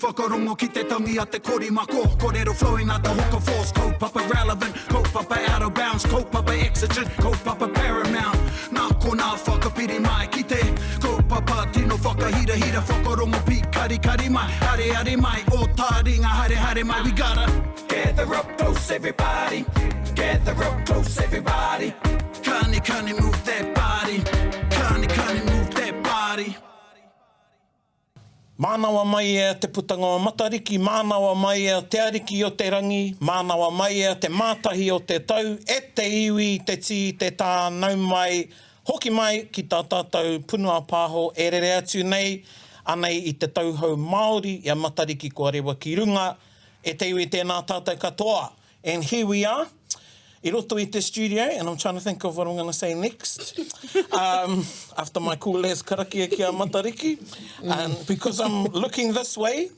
whakarongo ki te tangi a te korimako. Kōrero flowing out the hooker force. Kaupapa relevant, kaupapa out of bounds, kaupapa exigent, kaupapa paramount. Nā ko nā whakapiri mai ki te kaupapa tino whakahira hira whakarongo pi kari mai. Hare mai, o Taringa hare mai. We gotta gather up close everybody. Gather up close everybody. Kani move that body. Kani move that body. Mānawa mai e te putanga o matariki, mānawa mai e te ariki o te rangi, mānawa mai e te mātahi o te tau, e te iwi, te ti, te tā, nau mai, hoki mai ki tā tātou punua pāho, e rere atu nei, anei i te tauhou Māori, ia matariki kua rewa ki runga, e te iwi tēnā tātou katoa. And here we are, I roto I te studio, and I'm trying to think of what I'm going to say next. After my cool ass karakia ki a matariki. And because I'm looking this way,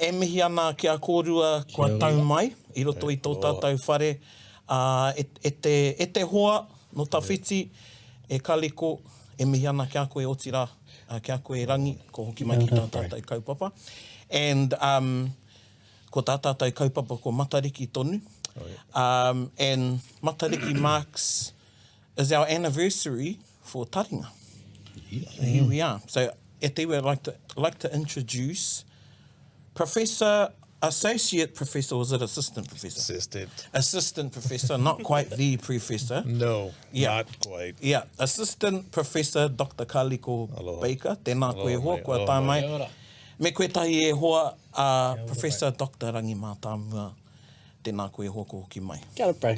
e mihi ana ki a kōrua kua tau mai, I roto I tō tātou whare. E te hoa no tawhiti, e kaliko, e mihi ana ki a koe otira, ki a koe rangi, ko hoki mai ki tā tātou kaupapa. And ko tā tātou kaupapa ko matariki tonu. And Matariki marks is our anniversary for Taringa. So here we are. So Ete, I'd like to introduce Professor, Associate Professor, was it Assistant Professor? Assistant Professor, not quite the Professor. No, not quite. Yeah, Assistant Professor Dr. Kaliko Baker. Tēnā koe hoa, kua tā mai. Me koe tahi e hoa Professor Dr. Rangi Mātāmua. Tēnā koe hoa ko hoki mai. Kia ora, bro.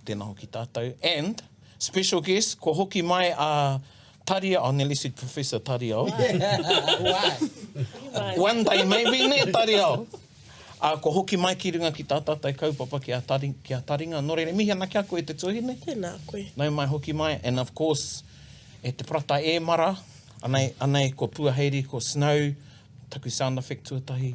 Tēnā hoki tātou. And special guest, ko hoki mai a Taria, I nearly said Professor Taria. Why? One day maybe ne Taria. Ko hoki mai ki runga ki tā tātou kaupapa ki a Taringa. Nō reire, mihi ana kia koe te tuahine? Tēnā koe. Nau mai hoki mai. And of course, e te prata e mara, anei ko puaheiri, ko snow, taku sound effect tuatahi.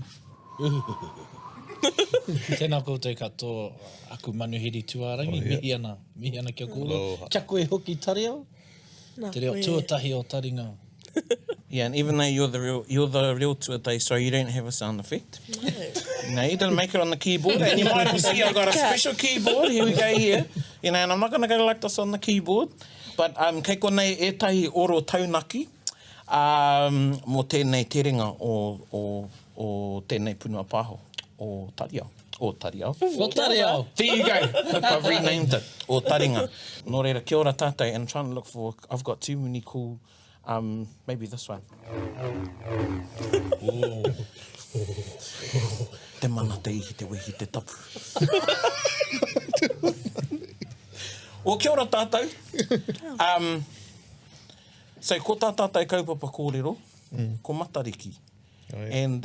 Tēnā koutou katoa, aku manuhiri tuarangi, mihi ana kia kōrua. Kia koe hoki Tario? Te reo tuatahi o Taringa. Yeah, and even though you're the real tuatahi, so you don't have a sound effect. No, you didn't make it on the keyboard. And you might have seen I've got a special keyboard. Here we go here. You know, and I'm not going to go like this on the keyboard. But kei konei e tahi oro taunaki mo tēnei te ringa o tēnei punua pāho. O Taria. O Taria. There you go. I've renamed it. O Taringa. Nō reira, kia ora tātou. And I'm trying to look for, I've got too many cool, maybe this one. Te mana te ihi te wehi te tapu. O kia ora tātou. So ko tā tātou kaupapa kōrero, ko matariki. And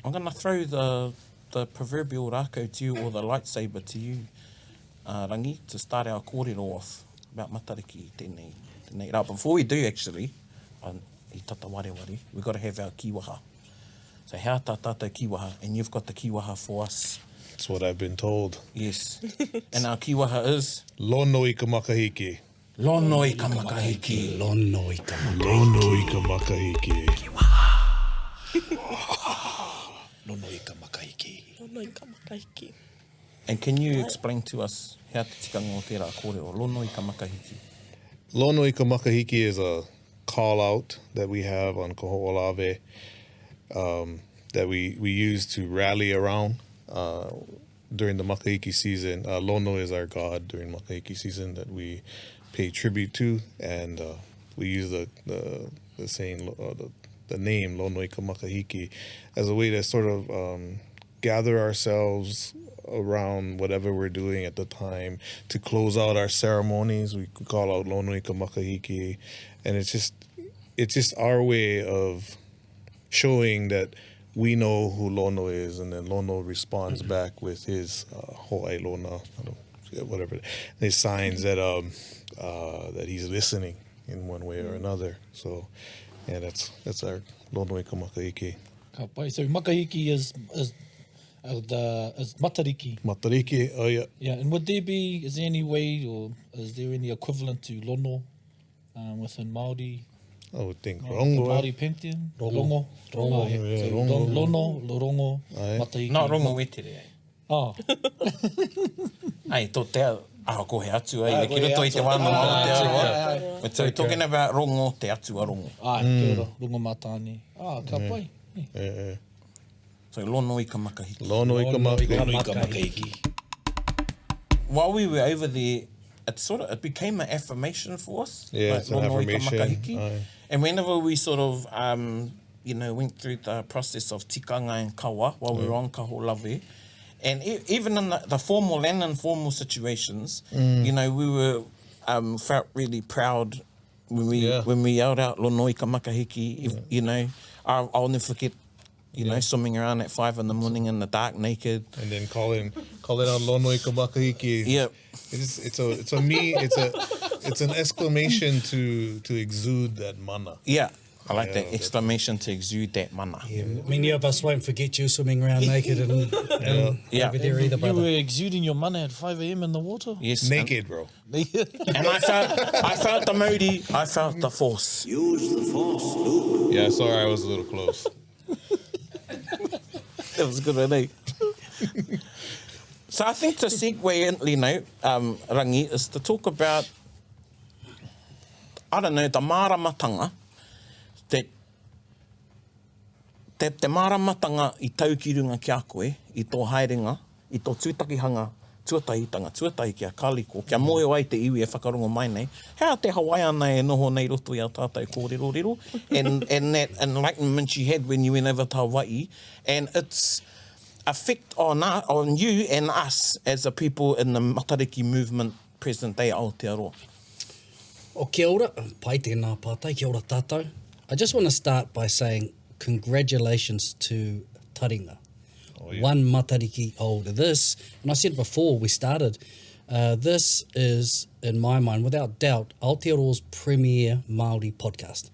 I'm going to throw the proverbial rākau to you, or the lightsaber to you, Rangi, to start our kōrero off about matariki tēnei rā. Before we do, actually, I tata wareware, we've got to have our kiwaha. So how tā tātou kiwaha, and you've got the kiwaha for us. That's what I've been told. Yes. And our kiwaha is? Lono i ka makahiki. Lono i ka makahiki. Lono i ka makahiki. Lono i ka makahiki. Lono i ka makahiki. Lono i ka makahiki. And can you explain to us how te tikanga o tērā kōrero, lono i ka makahiki? Lono i ka makahiki is a call out that we have on Koho'olawe that we use to rally around during the Makahiki season. Lono is our god during Makahiki season that we pay tribute to, and we use the saying, the name Lono i ka makahiki as a way to sort of gather ourselves around whatever we're doing at the time to close out our ceremonies. We could call out Lono i ka makahiki, and it's just our way of showing that we know who Lono is, and then Lono responds back with his ho'ai Lona, whatever, his signs that that he's listening in one way or another. So, yeah, that's our Lono i ka makahiki. Ka pai. So makahiki is matariki. Matariki, oh yeah. Yeah, and is there any way, or is there any equivalent to lono within Māori? I would think The rongo. Māori pantheon. Rongo. Rongo, yeah, rongo. Lono, Lorongo, Aye. Makahiki. Nā rongo wetere ai. Oh. Ai, tō te ko he atu ai. Ai, E ko ki he roto i te atu. wāna Ai, o te ai, aroa. ai, So we're talking about rongo, te atu a rongo. Ai, kia ora, rongo mātāne. Ka pai. Yeah. So lono i ka makahiki. Lono i ka Lono i maka. ka Makahiki. While we were over there, it became an affirmation for us. Yeah, it's an lono i ka affirmation. makahiki. Aye. And whenever we sort of, went through the process of tikanga and kawa while we were on kaholawe, and even in the formal and informal situations, we were felt really proud when we yelled out lono i ka makahiki. I'll never forget, swimming around at 5 a.m. in the dark naked. And then calling out lono i ka makahiki. Yep. It's an exclamation to exude that mana. Yeah. I like that exclamation to exude that mana. Yeah, many of us won't forget you swimming around naked and over there either, You brother. were exuding your mana at 5 a.m. in the water? Yes. Naked, bro. And I felt the Māori, I felt the force. Yeah, sorry, I was a little close. That was good, eh? So I think to segue in, Rangi, is to talk about, I don't know, the māramatanga, te māramatanga I tau ki runga ki a koe, I tō haerenga, I tō tūtakihanga, tuatahitanga, tuatahi kia kaliko, kia moe ai te iwi e whakarongo mai nei. Hea te Hawaii ana e noho nei roto I a tātou kōrero, and that enlightenment you had when you went over to Hawaii, and its effect on you and us as a people in the Matariki movement present day Aotearoa. O kia ora, pai tēnā pātai, kia ora tātou. I just want to start by saying congratulations to Taringa. One matariki older. This, and I said before we started, this is, in my mind, without doubt, Aotearoa's premier Māori podcast.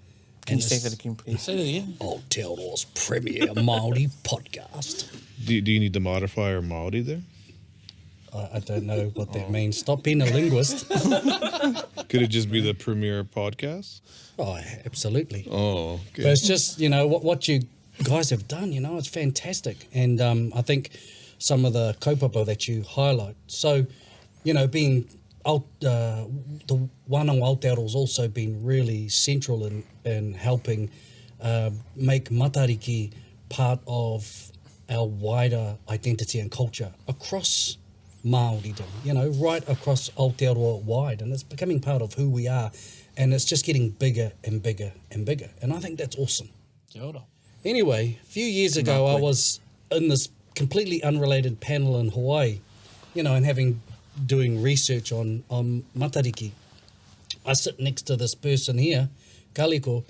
Can you say that again, please? Say that again. Aotearoa's premier Māori podcast. Do you need the modifier Māori there? I don't know what that means. Stop being a linguist. Could it just be the premier podcast? Oh, absolutely. Oh, okay. But it's just, what you guys have done, it's fantastic. And I think some of the kaupapa that you highlight. So, being the wānanga Aotearoa's also been really central in helping make matariki part of our wider identity and culture across Māoridom, right across Aotearoa wide. And it's becoming part of who we are. And it's just getting bigger and bigger and bigger. And I think that's awesome. Kia ora. Anyway, a few years ago, I was in this completely unrelated panel in Hawaii, and doing research on matariki. I sit next to this person here, Kaliko,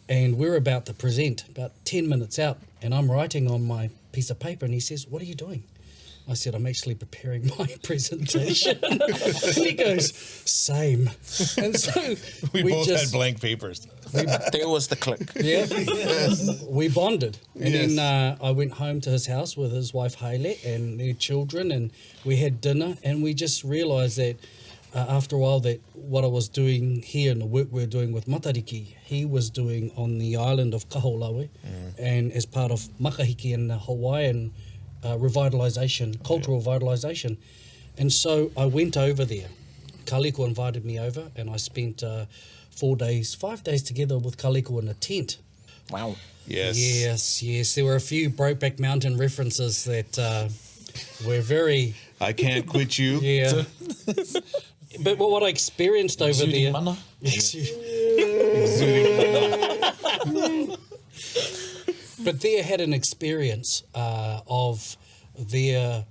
and we're about to present, about 10 minutes out, and I'm writing on my piece of paper, and he says, "What are you doing?" I said, "I'm actually preparing my presentation." And he goes, "Same." And so we both had blank papers. There was the click. Yeah, we bonded. And Yes. then I went home to his house with his wife Haile and their children, and we had dinner, and we just realised that after a while that what I was doing here and the work we're doing with Matariki, he was doing on the island of Kaholawe and as part of Makahiki and the Hawaiian revitalisation, cultural revitalisation. And so I went over there. Kaliko invited me over, and I spent 5 days together with Kaliko in a tent. Wow. Yes. Yes. There were a few Brokeback Mountain references that were very... I can't quit you. Yeah. But what I experienced over Exuding there... mana. But there had an experience of their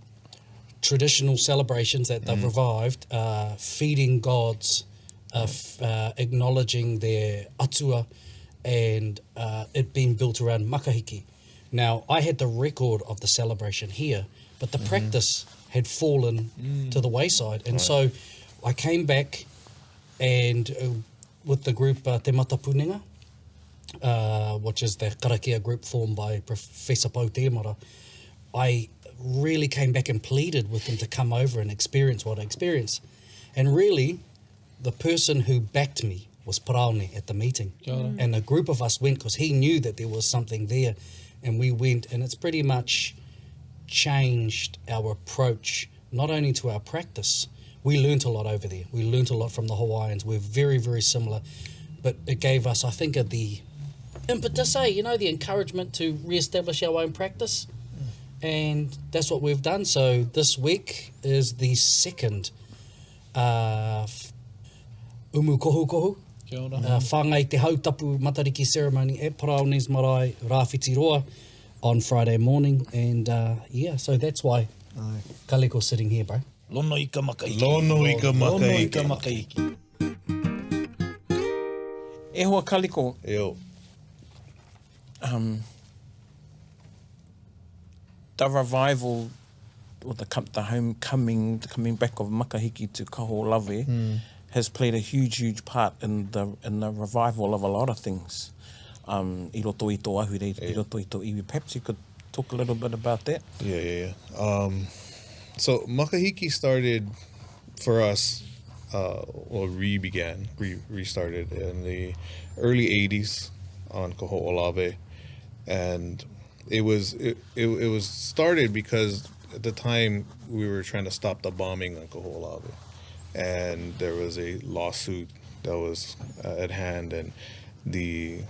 traditional celebrations that they've revived, feeding gods, acknowledging their atua, and it being built around Makahiki. Now, I had the record of the celebration here, but the practice had fallen to the wayside. And so I came back and with the group Te Matapunenga, which is the karakia group formed by Professor Pau Temara, I really came back and pleaded with them to come over and experience what I experienced. And really, the person who backed me was Paraone at the meeting. Kia ora. And a group of us went because he knew that there was something there, and we went, and it's pretty much changed our approach, not only to our practice. We learnt a lot over there. We learnt a lot from the Hawaiians. We're very, very similar, but it gave us, I think, the impetus, the encouragement to re-establish our own practice. And that's what we've done. So this week is the second umu kohu, Kia ora. whāngai te hautapu matariki ceremony at Paraone's Marae Rāwhiti Roa on Friday morning. And so that's why Kaleko sitting here, bro. Lono i ka Makahiki. Lono i ka Lono i Makahiki. ka Makahiki. E hoa Kaliko, Eo. the revival or the homecoming, the coming back of Makahiki to Kaho'olawe has played a huge part in the revival of a lot of things. I roto i tō ahure, I roto i tō iwi. Perhaps you could talk a little bit about that. Yeah. So Makahiki started for us, restarted in the early 80s on Kaho'olawe. And it was started because at the time we were trying to stop the bombing on Kaho'olawe. And there was a lawsuit that was at hand, and the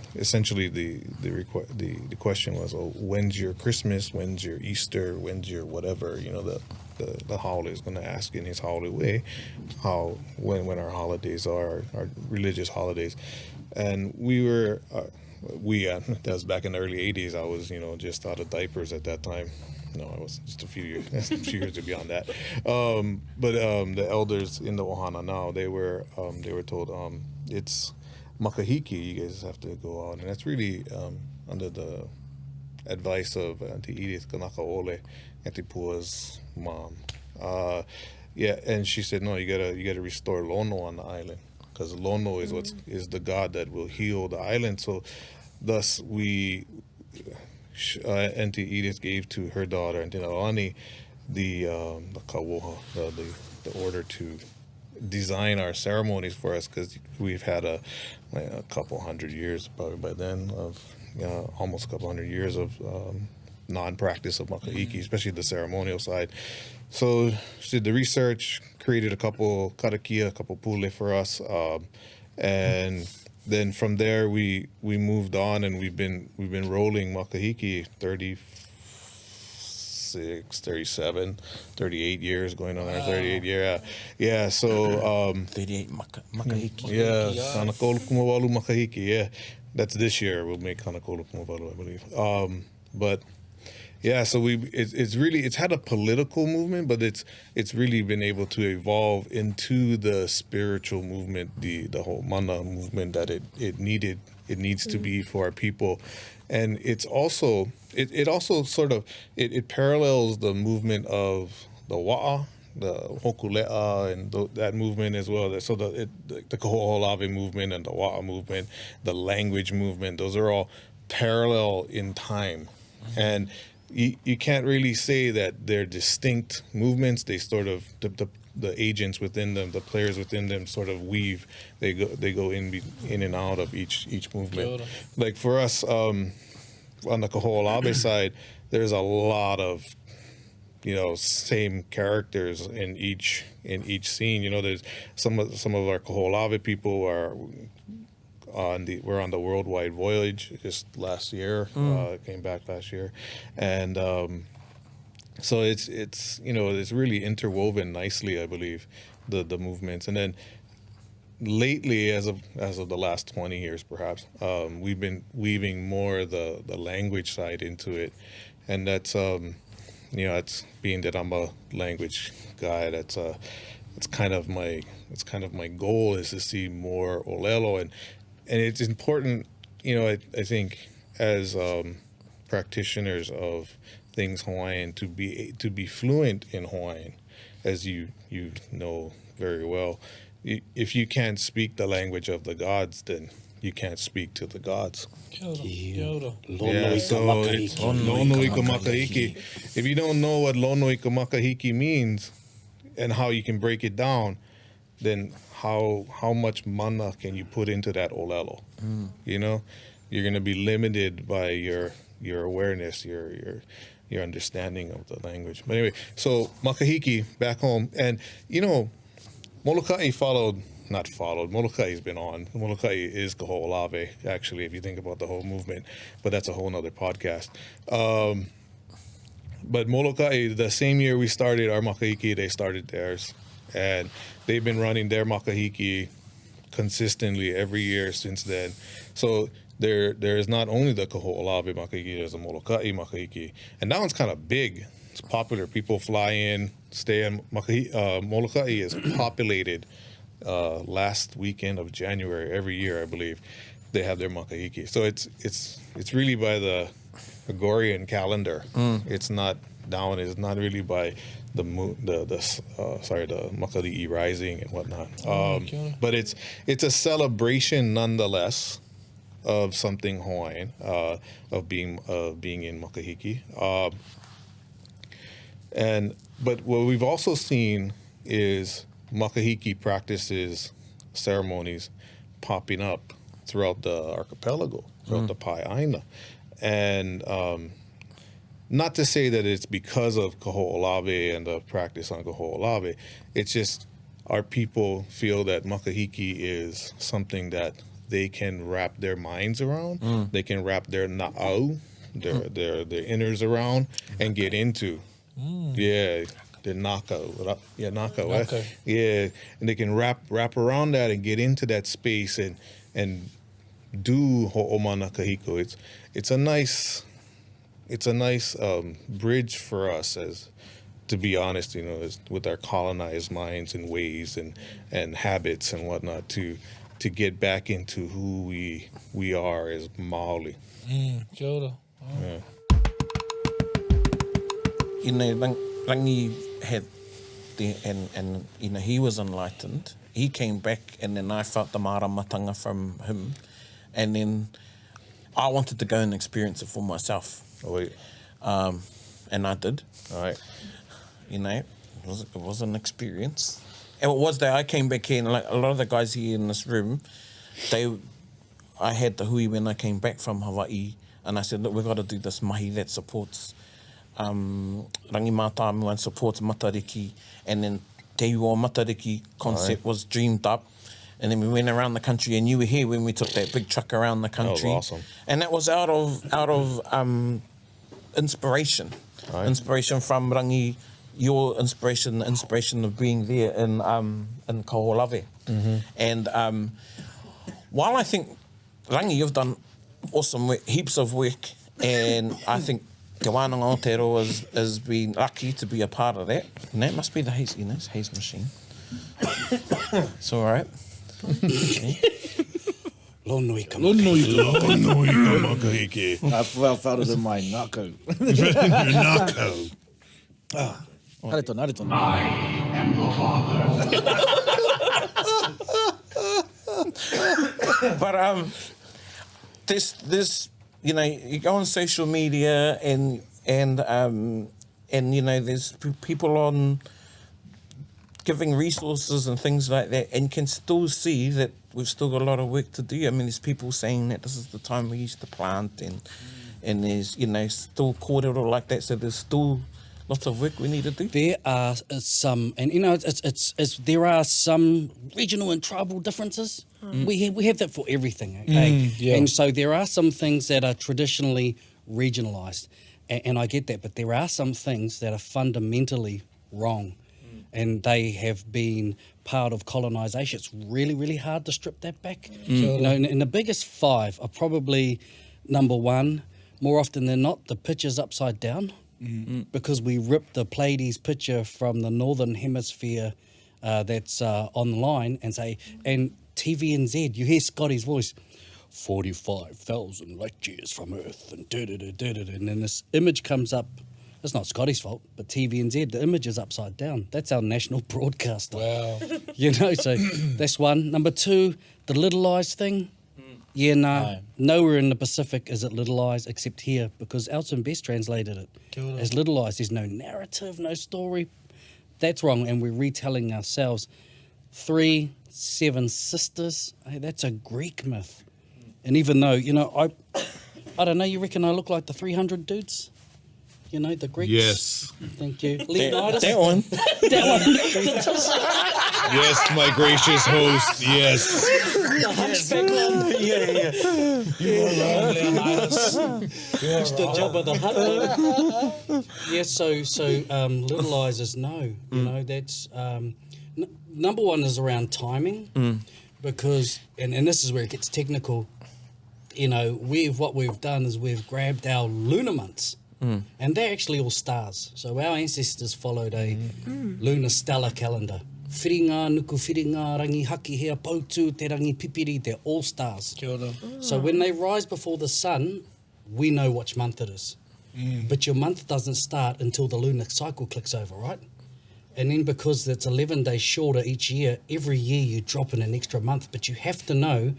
question was, when's your Christmas, when's your Easter, when's your whatever, the holiday is going to ask in his holiday way when our holidays are, our religious holidays. And we were that was back in the early 80s. I was just out of diapers at that time. No, I was just a few years beyond that. But the elders in the Ohana now, they were told it's Makahiki, you guys have to go out, and that's really under the advice of Auntie Edith Kanakaole, Auntie Pua's mom. And she said, no, you gotta restore Lono on the island, because Lono is the god that will heal the island. So, thus Auntie Edith gave to her daughter, Auntie Naoani, the kawoha, the order to design our ceremonies for us, because we've had a couple hundred years probably by then of almost a couple hundred years of non-practice of Makahiki, especially the ceremonial side. So she did the research, created a couple karakia, a couple pule for us, and then from there we moved on, and we've been rolling Makahiki 36, 37, 38 years, going on our 38 year. Yeah, so 38 Makahiki. yeah, Kanakolu Kumawalu Makahiki, yeah. That's this year, we'll make Kanakolu Kumawalu, I believe. But yeah, so it's had a political movement, but it's really been able to evolve into the spiritual movement, the whole mana movement that it needs to be for our people. And it's also it also sort of it parallels the movement of the wa'a, the hokule'a, and that movement as well. So the Kaho'olawe movement and the wa'a movement, the language movement, those are all parallel in time. And you can't really say that they're distinct movements. They sort of the agents within them, the players within them, sort of weave. They go in and out of each movement. Like for us, on the Kaho'olawe side, there's a lot of same characters in each scene. There's some of our Kaho'olawe people are we're on the worldwide voyage just last year. Came back last year, and so it's really interwoven nicely, I believe, the movements. And then lately, as of the last 20 years perhaps, we've been weaving more the language side into it, and that's it's being that I'm a language guy. It's kind of my goal is to see more Olelo, and it's important, I think, as practitioners of things Hawaiian, to be fluent in Hawaiian, as you know very well. If you can't speak the language of the gods, then you can't speak to the gods. Kia ora. Kia ora. Yeah, so it's Lono i ka Makahiki. If you don't know what Lono i ka Makahiki means and how you can break it down, then how much mana can you put into that olelo? You know, you're going to be limited by your awareness, your understanding of the language. But anyway, so Makahiki back home, and you know, Molokai Molokai has been on. Molokai is Kaho'olawe, actually, if you think about the whole movement, but that's a whole nother podcast. But Molokai, the same year we started our Makahiki, they started theirs. And they've been running their Makahiki consistently every year since then. So there is not only the Kaho'olawe Makahiki, there's a Molokai Makahiki. And that one's kind of big. It's popular. People fly in, stay in. Molokai is populated last weekend of January every year, I believe. They have their Makahiki. So it's really by the Gregorian calendar. It's not down. It's not really by the Makali'i rising and whatnot. But it's a celebration nonetheless of something Hawaiian, of being in Makahiki. But what we've also seen is Makahiki practices, ceremonies popping up throughout the archipelago, throughout the Pai'aina. And not to say that it's because of Kaho'olawe and the practice on Kaho'olawe, it's just our people feel that Makahiki is something that they can wrap their minds around. They can wrap their na'au, their inners around, and get into. Yeah, the naka. Yeah, naka. Right? Yeah, and they can wrap around that and get into that space and do ho'omana kahiko. It's a nice bridge for us, as to be honest, you know, with our colonized minds and ways and habits and whatnot, to get back into who we are as Māori. Kia ora. Yeah. You know, Rangi had and you know, he was enlightened. He came back, and then I felt the māramatanga from him, and then I wanted to go and experience it for myself. Oh, wait. And I did. All right. You know, it was an experience. And it was that I came back here, and like a lot of the guys here in this room, I had the hui when I came back from Hawaii, and I said, look, we've got to do this mahi that supports Rangi Mātāmu and supports Matariki, and then Te Reo Matariki concept was dreamed up. And then we went around the country, and you were here when we took that big truck around the country. That was awesome. And that was out of inspiration. Right. Inspiration from Rangi, your inspiration, the inspiration of being there in Kaho'olawe. And while I think, Rangi, you've done awesome work, heaps of work, and I think Te Wānanga Aotearoa has been lucky to be a part of that. And that must be the haze, you know, it's haze machine. It's all right. Lonoi ka Makahiki. Whāwhara de mai, nākau. Nākau. Hare tōna, hare tōna. I am your father. But this, you know, you go on social media and you know, there's people on giving resources and things like that, and you can still see that we've still got a lot of work to do. I mean, there's people saying that this is the time we used to plant, and there's, you know, still kōrero like that, so there's still lots of work we need to do. There are some, and you know, it's there are some regional and tribal differences. We have that for everything, okay? Yeah. And so there are some things that are traditionally regionalised, and I get that, but there are some things that are fundamentally wrong. And they have been part of colonisation. It's really, really hard to strip that back. You know, and the biggest five are probably, number one, more often than not, the picture's upside down, because we ripped the Pleiades picture from the northern hemisphere that's online and say, and TVNZ, you hear Scotty's voice, 45,000 light years from Earth, and da-da-da-da-da-da, and then this image comes up. It's not Scotty's fault, but TVNZ, the image is upside down. That's our national broadcaster. Wow. You know, so that's one. Number two, the Little Eyes thing. Yeah, no. Nowhere in the Pacific is it Little Eyes except here, because Elton Best translated it as Little Eyes. There's no narrative, no story. That's wrong, and we're retelling ourselves. 3, 7 sisters. Hey, that's a Greek myth. And even though, you know, I don't know, you reckon I look like the 300 dudes? You know, the Greeks? Yes. Thank you. Leonidas? That one. That one. Yes, my gracious host. Yes. The hunchback one. Yeah. You were wrong, Leonidas. The job of the hunter. Yeah, so little eyes is no. You know, that's number one is around timing, because and this is where it gets technical. You know, what we've done is we've grabbed our lunar months, and they're actually all stars. So our ancestors followed a lunar stellar calendar. Whiringa, nuku whiringa, rangi haki hea, pautu, te rangi pipiri, they're all stars. Kia ora. So when they rise before the sun, we know which month it is. But your month doesn't start until the lunar cycle clicks over, right? And then because it's 11 days shorter each year, every year you drop in an extra month, but you have to know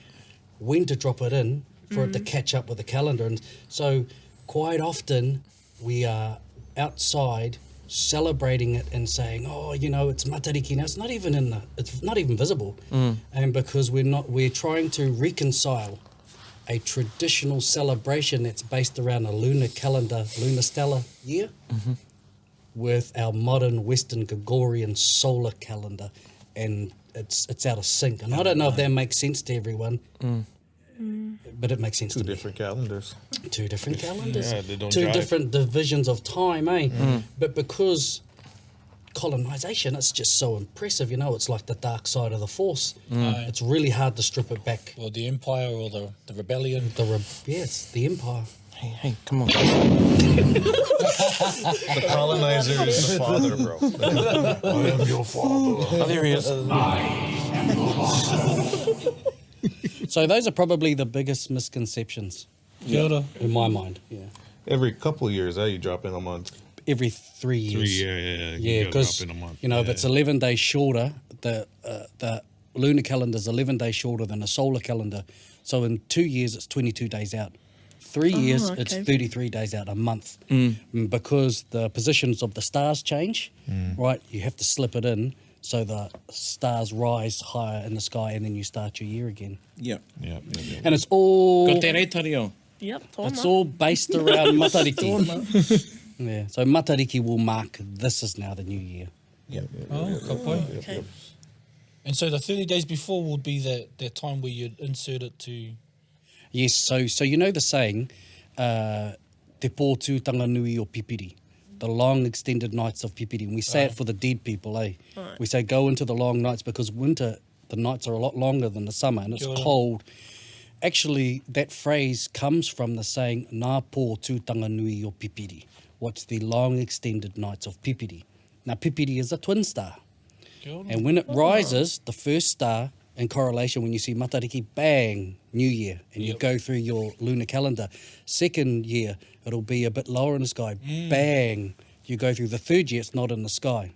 when to drop it in for it to catch up with the calendar. And so quite often we are outside celebrating it and saying, oh, you know, it's matariki. Now it's not even visible. And because we're trying to reconcile a traditional celebration that's based around a lunar calendar, lunar stellar year, with our modern Western Gregorian solar calendar, and it's out of sync. And I don't know if that makes sense to everyone, but it makes sense to me. Different calendars. Two different calendars. Yeah, they don't Two jive. different divisions of time, eh? But because colonization, it's just so impressive, you know, it's like the dark side of the force. It's really hard to strip it back. Or the empire, or the rebellion. Yes, the empire. Hey, come on. The colonizer is the father, bro. I am your father. Oh, there he is. So those are probably the biggest misconceptions Kia ora. in my mind. Yeah. Every couple of years, you drop in a month. Every 3 years. Yeah. Yeah, because you know, if it's 11 days shorter, the lunar calendar is 11 days shorter than a solar calendar. So in 2 years, it's 22 days out. 3 years, it's 33 days out, a month. Because the positions of the stars change, right? You have to slip it in so the stars rise higher in the sky, and then you start your year again. Yeah. And it's all Ko te rei Taringa. Yep, it's all based around matariki. Yeah, so matariki will mark this is now the new year. Oh, ka pai. Okay. And so the 30 days before would be that time where you'd insert it to... Yes, so you know the saying, te pōtūtanga nui o pipiri, the long extended nights of pipiri. And we say it for the dead people, eh? Right. We say go into the long nights because winter, the nights are a lot longer than the summer and it's cold. Actually, that phrase comes from the saying, nā pōtūtanga nui o pipiri. What's the long extended nights of pipiri? Now, pipiri is a twin star. And when it rises, the first star in correlation, when you see matariki, bang, new year, and you go through your lunar calendar. Second year, it'll be a bit lower in the sky, bang, you go through. The third year, it's not in the sky.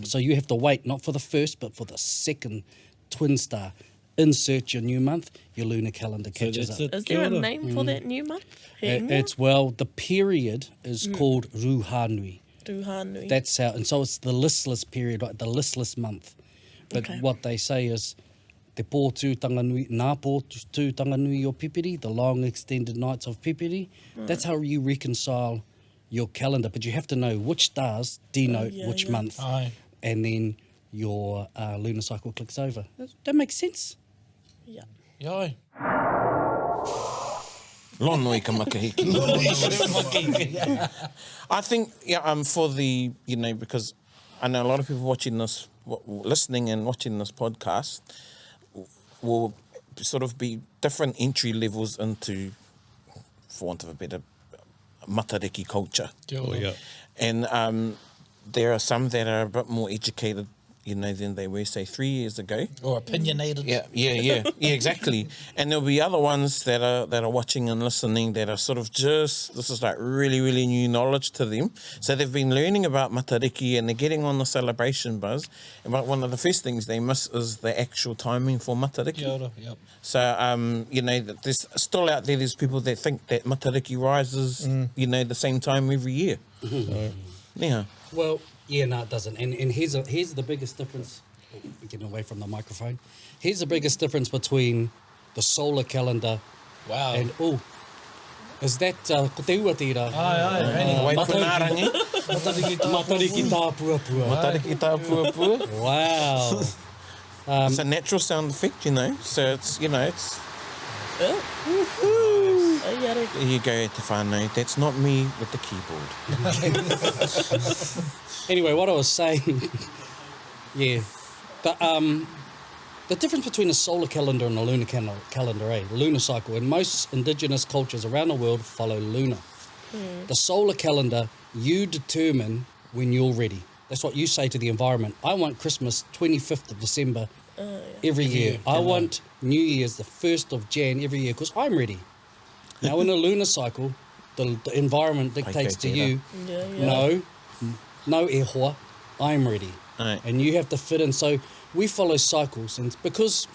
So you have to wait, not for the first, but for the second twin star. Insert your new month, your lunar calendar catches up. Is there a name for that new month? It's, well, the period is called Ruhanui. Ruhanui. That's how, and so it's the listless period, right? The listless month. But what they say is, te pōtūtanga nui, nā pōtūtanga nui o pipiri, the long extended nights of pipiri. That's how you reconcile your calendar. But you have to know which stars denote which month. And then your lunar cycle clicks over. That makes sense. Yeah. Yai. Lonoi ka makahiki. I think, for the, you know, because I know a lot of people watching this, listening and watching this podcast will sort of be different entry levels into, for want of a better, matariki culture. And there are some that are a bit more educated, you know, than they were, say, 3 years ago. Or opinionated. Yeah, exactly. And there'll be other ones that are watching and listening that are sort of just, this is like really, really new knowledge to them. So they've been learning about matariki and they're getting on the celebration buzz. But one of the first things they miss is the actual timing for matariki. Kia ora, yep. So, you know, there's still out there's people that think that matariki rises, you know, the same time every year. Yeah. Well, yeah, no, it doesn't. And here's the biggest difference getting away from the microphone. Here's the biggest difference between the solar calendar Wow. and, is that ko te ua tira? Ai, Waipunarangi. Matariki tā puapua. Matariki tā puapua. Wow. It's a natural sound effect, you know. So it's, you know, it's... Oh, yeah, There you go, Te whānau. That's not me with the keyboard. Anyway, what I was saying, yeah, the difference between a solar calendar and a lunar calendar, lunar cycle, and most indigenous cultures around the world follow lunar. The solar calendar, you determine when you're ready. That's what you say to the environment. I want Christmas 25th of December every year. I want New Year's the 1st of Jan every year because I'm ready. Now, in a lunar cycle, the environment dictates to you, no e hoa, I'm ready. Aye. And you have to fit in. So we follow cycles. And because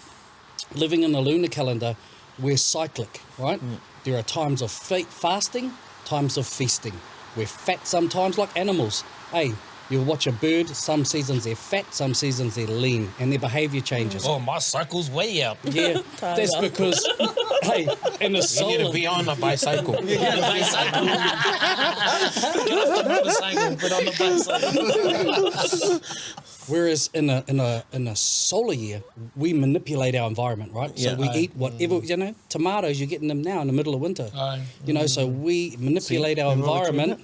living in a lunar calendar, we're cyclic, right? There are times of fasting, times of feasting. We're fat sometimes, like animals. Hey, you'll watch a bird, some seasons they're fat, some seasons they're lean, and their behaviour changes. Oh, my cycle's way out. Yeah, that's because, hey, in a You solar... need to be on a bicycle. Get off the motorcycle, but on the bicycle. Whereas in a solar year, we manipulate our environment, right? Yeah. So we eat whatever, you know, tomatoes, you're getting them now in the middle of winter. Aye. You know, so we manipulate our environment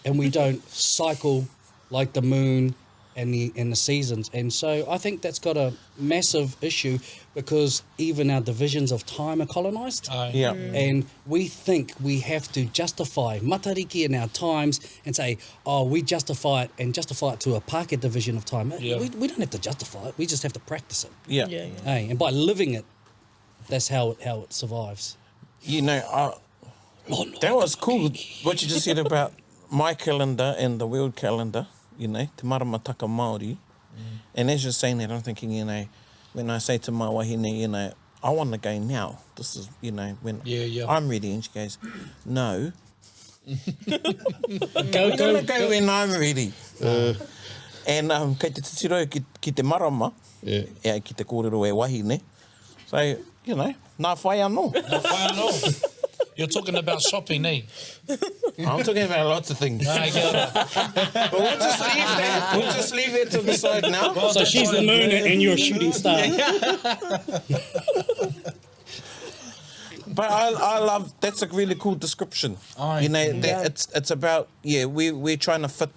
and we don't cycle like the moon and the seasons. And so I think that's got a massive issue because even our divisions of time are colonised. Aye. Yeah. And we think we have to justify matariki in our times and say, oh, we justify it to a Pākehā division of time. Yeah. We don't have to justify it. We just have to practice it. Yeah. Hey, and by living it, that's how it survives. You know, that was cool, what you just said about my calendar and the world calendar, you know, te maramataka Māori. And as you're saying that, I'm thinking, you know, when I say to my wahine, you know, I want to go now. This is, you know, when I'm ready. And she goes, no. We're going to go when I'm ready. And kei te titiro ki te marama, ki te kōrero e wahine. So, you know, nā whai anō. You're talking about shopping, eh? I'm talking about lots of things. Aye, kia ora. But we'll just leave that. We'll just leave it to the side now. So she's the moon and you're a shooting star. But I love, that's a really cool description. Aye. You know, that it's about, we're trying to fit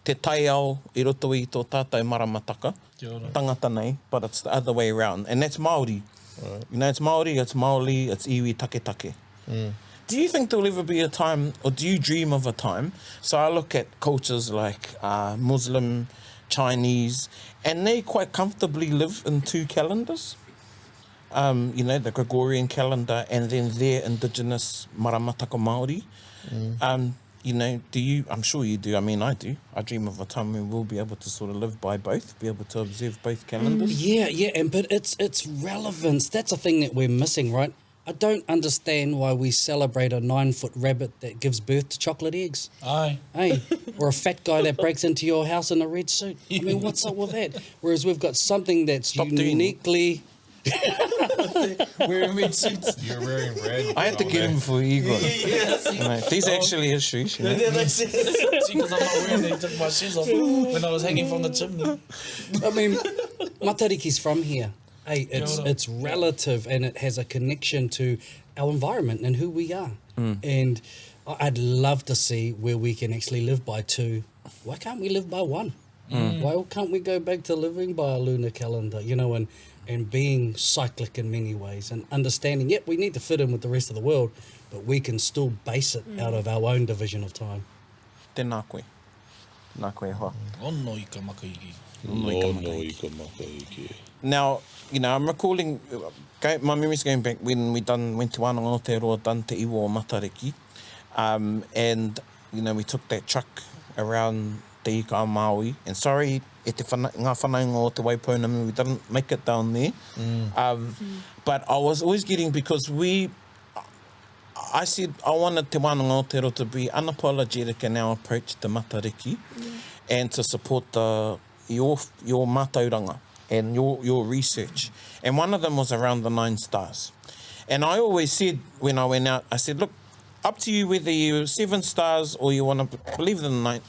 te tai ao I roto I tō tātou maramataka. Kia ora. Tangata nei, but it's the other way around. And that's Māori. Right. You know, it's Māori, it's Māori, it's iwi take take. Do you think there'll ever be a time, or do you dream of a time? So I look at cultures like Muslim, Chinese, and they quite comfortably live in two calendars. You know, the Gregorian calendar and then their indigenous maramataka Māori. You know, do you, I'm sure you do, I mean I do. I dream of a time when we'll be able to sort of live by both, be able to observe both calendars. But it's relevance. That's a thing that we're missing, right? I don't understand why we celebrate a 9-foot rabbit that gives birth to chocolate eggs. Aye. Hey, or a fat guy that breaks into your house in a red suit. I mean, what's up with that? Whereas we've got something that's uniquely... Wearing red suits. You're wearing red. I had to get him for Igor. You know, these are actually his shoes. You know? See, because I'm not wearing them, took my shoes off when I was hanging from the chimney. I mean, Matariki's from here. Hey, it's relative and it has a connection to our environment and who we are. And I'd love to see where we can actually live by two. Why can't we live by one? Why can't we go back to living by a lunar calendar, you know, and being cyclic in many ways and understanding, we need to fit in with the rest of the world, but we can still base it out of our own division of time. Tēnā koe. Nā koe hoa. Ono I ka makahiki. Now, you know, I'm recalling, my memory's going back when went to Wānanga Aotearoa, done Te Iwo o Matariki, and, you know, we took that truck around Te Ika Maui, and sorry, e te ngā whanaunga o te Waipounamu, we didn't make it down there. But I was always getting, because I said I wanted Te Wānanga Aotearoa to be unapologetic in our approach to Matariki and to support your mātauranga. and your research. And one of them was around the 9 stars. And I always said when I went out, I said, look, up to you whether you're 7 stars or you want to believe in the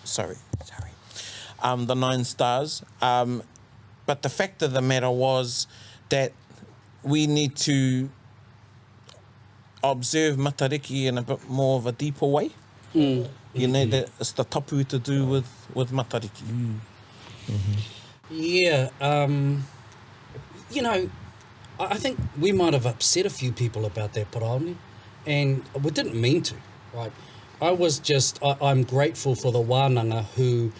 9, the 9 stars. But the fact of the matter was that we need to observe matariki in a bit more of a deeper way. You know, that it's the tapu to do with matariki. Yeah, you know, I think we might have upset a few people about that Paraone, and we didn't mean to, right? I'm grateful for the wānanga who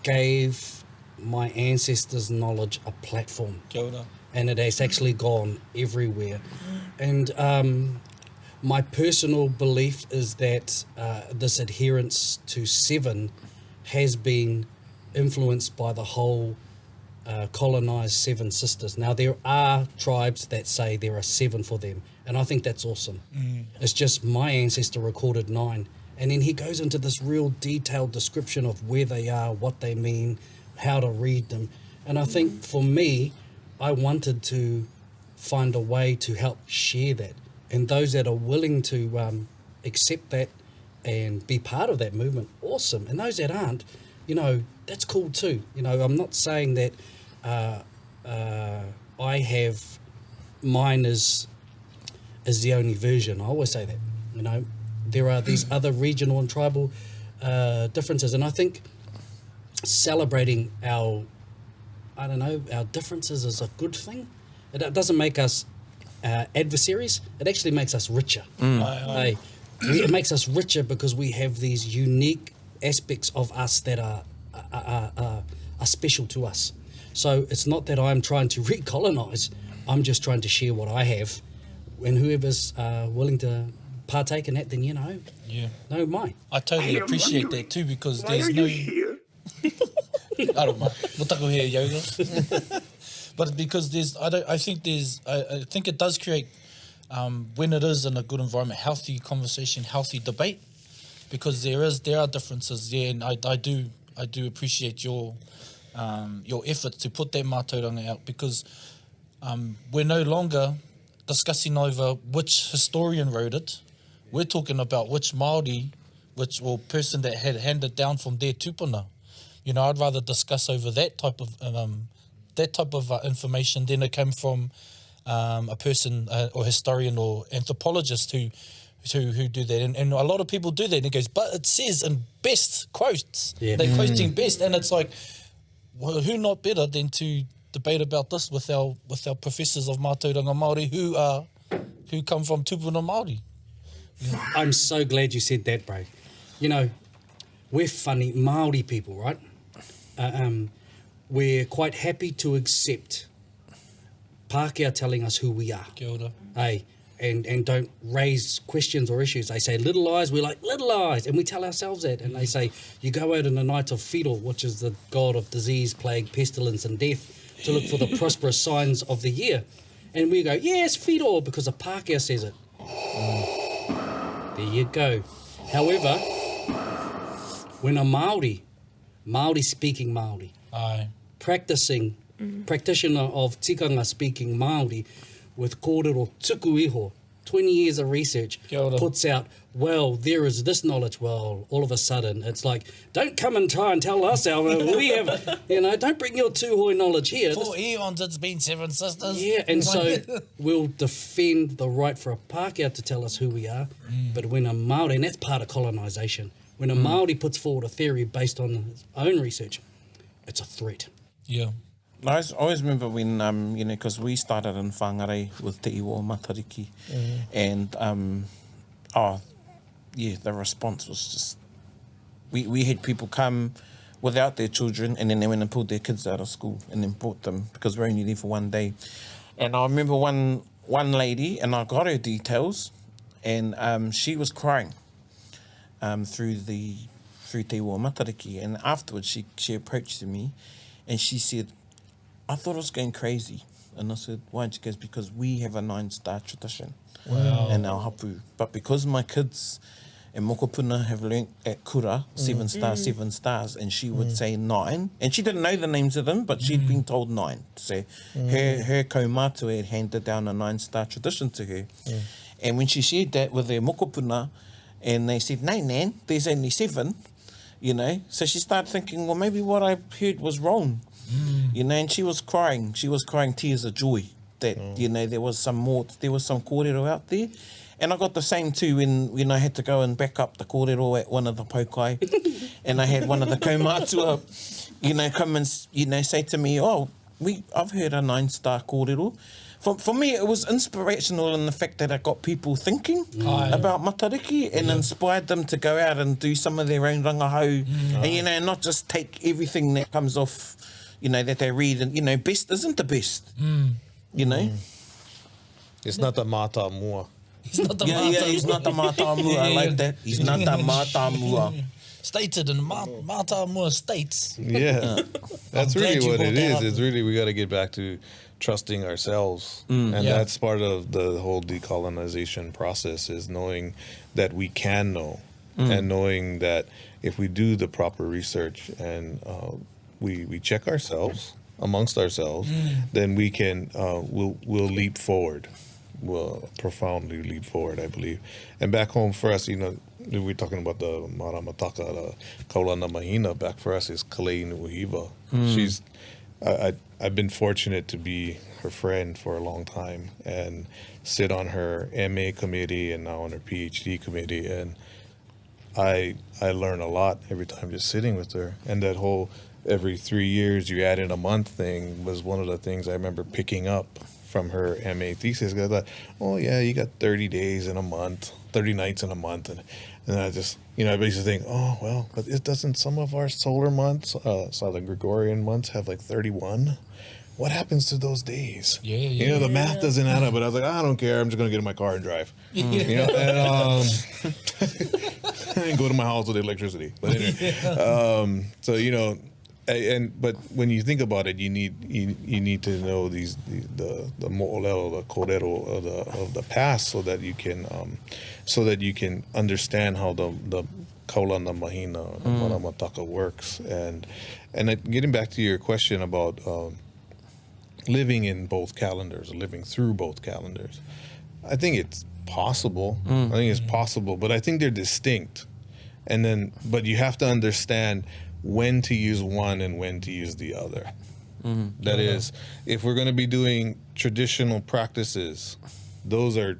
gave my ancestors' knowledge a platform. Kia ora. And it has actually gone everywhere. And my personal belief is that this adherence to 7 has been influenced by the whole colonised 7 sisters. Now, there are tribes that say there are 7 for them, and I think that's awesome. It's just my ancestor recorded 9, and then he goes into this real detailed description of where they are, what they mean, how to read them. And I think for me, I wanted to find a way to help share that. And those that are willing to accept that and be part of that movement, awesome. And those that aren't, you know, that's cool too. You know, I'm not saying that I have mine is the only version. I always say that. You know, there are these other regional and tribal differences, and I think celebrating our differences is a good thing. It doesn't make us adversaries. It actually makes us richer. It makes us richer because we have these unique aspects of us that are special to us. So it's not that I'm trying to recolonize. I'm just trying to share what I have, and whoever's willing to partake in that, then no mind. I totally appreciate that too, because there's no. I don't mind. Motako here, yoga. But because I think it does create, when it is in a good environment, healthy conversation, healthy debate, because there are differences there, and I do appreciate your effort to put that mātauranga out, because we're no longer discussing over which historian wrote it. We're talking about which Māori, person that had handed down from their tupuna. You know, I'd rather discuss over that type of information than it came from a person or historian or anthropologist who do that. And a lot of people do that. And it goes, but it says in best quotes. Yeah. They're quoting best. And it's like, well, who not better than to debate about this with our professors of Mātauranga Māori who come from tupuna Māori. Yeah. I'm so glad you said that, bro. You know, we're funny Māori people, right? We're quite happy to accept Pākehā telling us who we are. Kia ora. Hey, and don't raise questions or issues. They say little eyes, we're like little eyes, and we tell ourselves that. And they say you go out in the night of Whiro, which is the god of disease, plague, pestilence and death, to look for the prosperous signs of the year. And we go, yes, Whiro, because a Pākehā says it. There you go. However, when a Māori speaking Māori, practitioner of tikanga speaking Māori with kōrero tuku iho, 20 years of research, puts out, well, there is this knowledge. Well, all of a sudden, it's like, don't come and try and tell us we have, don't bring your tūhoi knowledge here. For eons, it's been 7 sisters. Yeah, and so we'll defend the right for a Pākehā to tell us who we are, but when a Māori, and that's part of colonisation, when a Māori puts forward a theory based on his own research, it's a threat. Yeah. I always remember when, because we started in whangarei with Te Reo Matariki, and, the response was just, we had people come without their children, and then they went and pulled their kids out of school and then brought them, because we're only there for one day. And I remember one lady, and I got her details, and she was crying through Te Reo Matariki, and afterwards she approached me, and she said, I thought I was going crazy. And I said, why? She goes, because we have a 9-star tradition in our hapu. But because my kids and mokopuna have learnt at kura 7 stars, 7 stars, and she would say 9. And she didn't know the names of them, but she'd been told 9. So her kaumātua had handed down a 9-star tradition to her. And when she shared that with her mokopuna, and they said, "No, Nan, there's only 7," you know. So she started thinking, well, maybe what I heard was wrong, you know. And she was crying tears of joy that, you know, there was some kōrero out there. And I got the same too when I had to go and back up the kōrero at one of the paukai. And I had one of the kaumātua, you know, come and, you know, say to me, I've heard a 9-star kōrero. For me, it was inspirational in the fact that I got people thinking about matariki and inspired them to go out and do some of their own rangahau and, you know, not just take everything that comes off, you know, that they read. And, you know, best isn't the best, you know. It's not the mata mua. He's not the He's not the mata mua. I like that. He's not the mata mua. Stated in Mata Mua states. Yeah, that's I'm glad really you what brought it that is. up. It's really, we got to get back to trusting ourselves. And that's part of the whole decolonization process, is knowing that we can know and knowing that if we do the proper research and we check ourselves amongst ourselves, then we can, we'll leap forward. Will profoundly leap forward, I believe. And back home for us, you know, we're talking about the Maramataka, the Kaulana Mahina. Back for us is Kalei Nuhiva. She's, I've been fortunate to be her friend for a long time and sit on her MA committee and now on her PhD committee. And I learn a lot every time just sitting with her. And that whole every 3 years you add in a month thing was one of the things I remember picking up from her MA thesis. I thought, oh yeah, you got 30 days in a month, 30 nights in a month. And I just, you know, I basically think, oh, well, but it doesn't some of our solar months, the Gregorian months have like 31? What happens to those days? You know, the math doesn't add up, but I was like, I don't care. I'm just going to get in my car and drive. You know, and go to my house with electricity. But anyway, so, you know, but when you think about it, you need to know the mo'olelo, the kōrero of the past, so that you can understand how the kaulana mahina, the maramataka works. And getting back to your question about living in both calendars, living through both calendars, I think it's possible. I think it's possible, but I think they're distinct. But you have to understand when to use one and when to use the other. That is, if we're going to be doing traditional practices, those are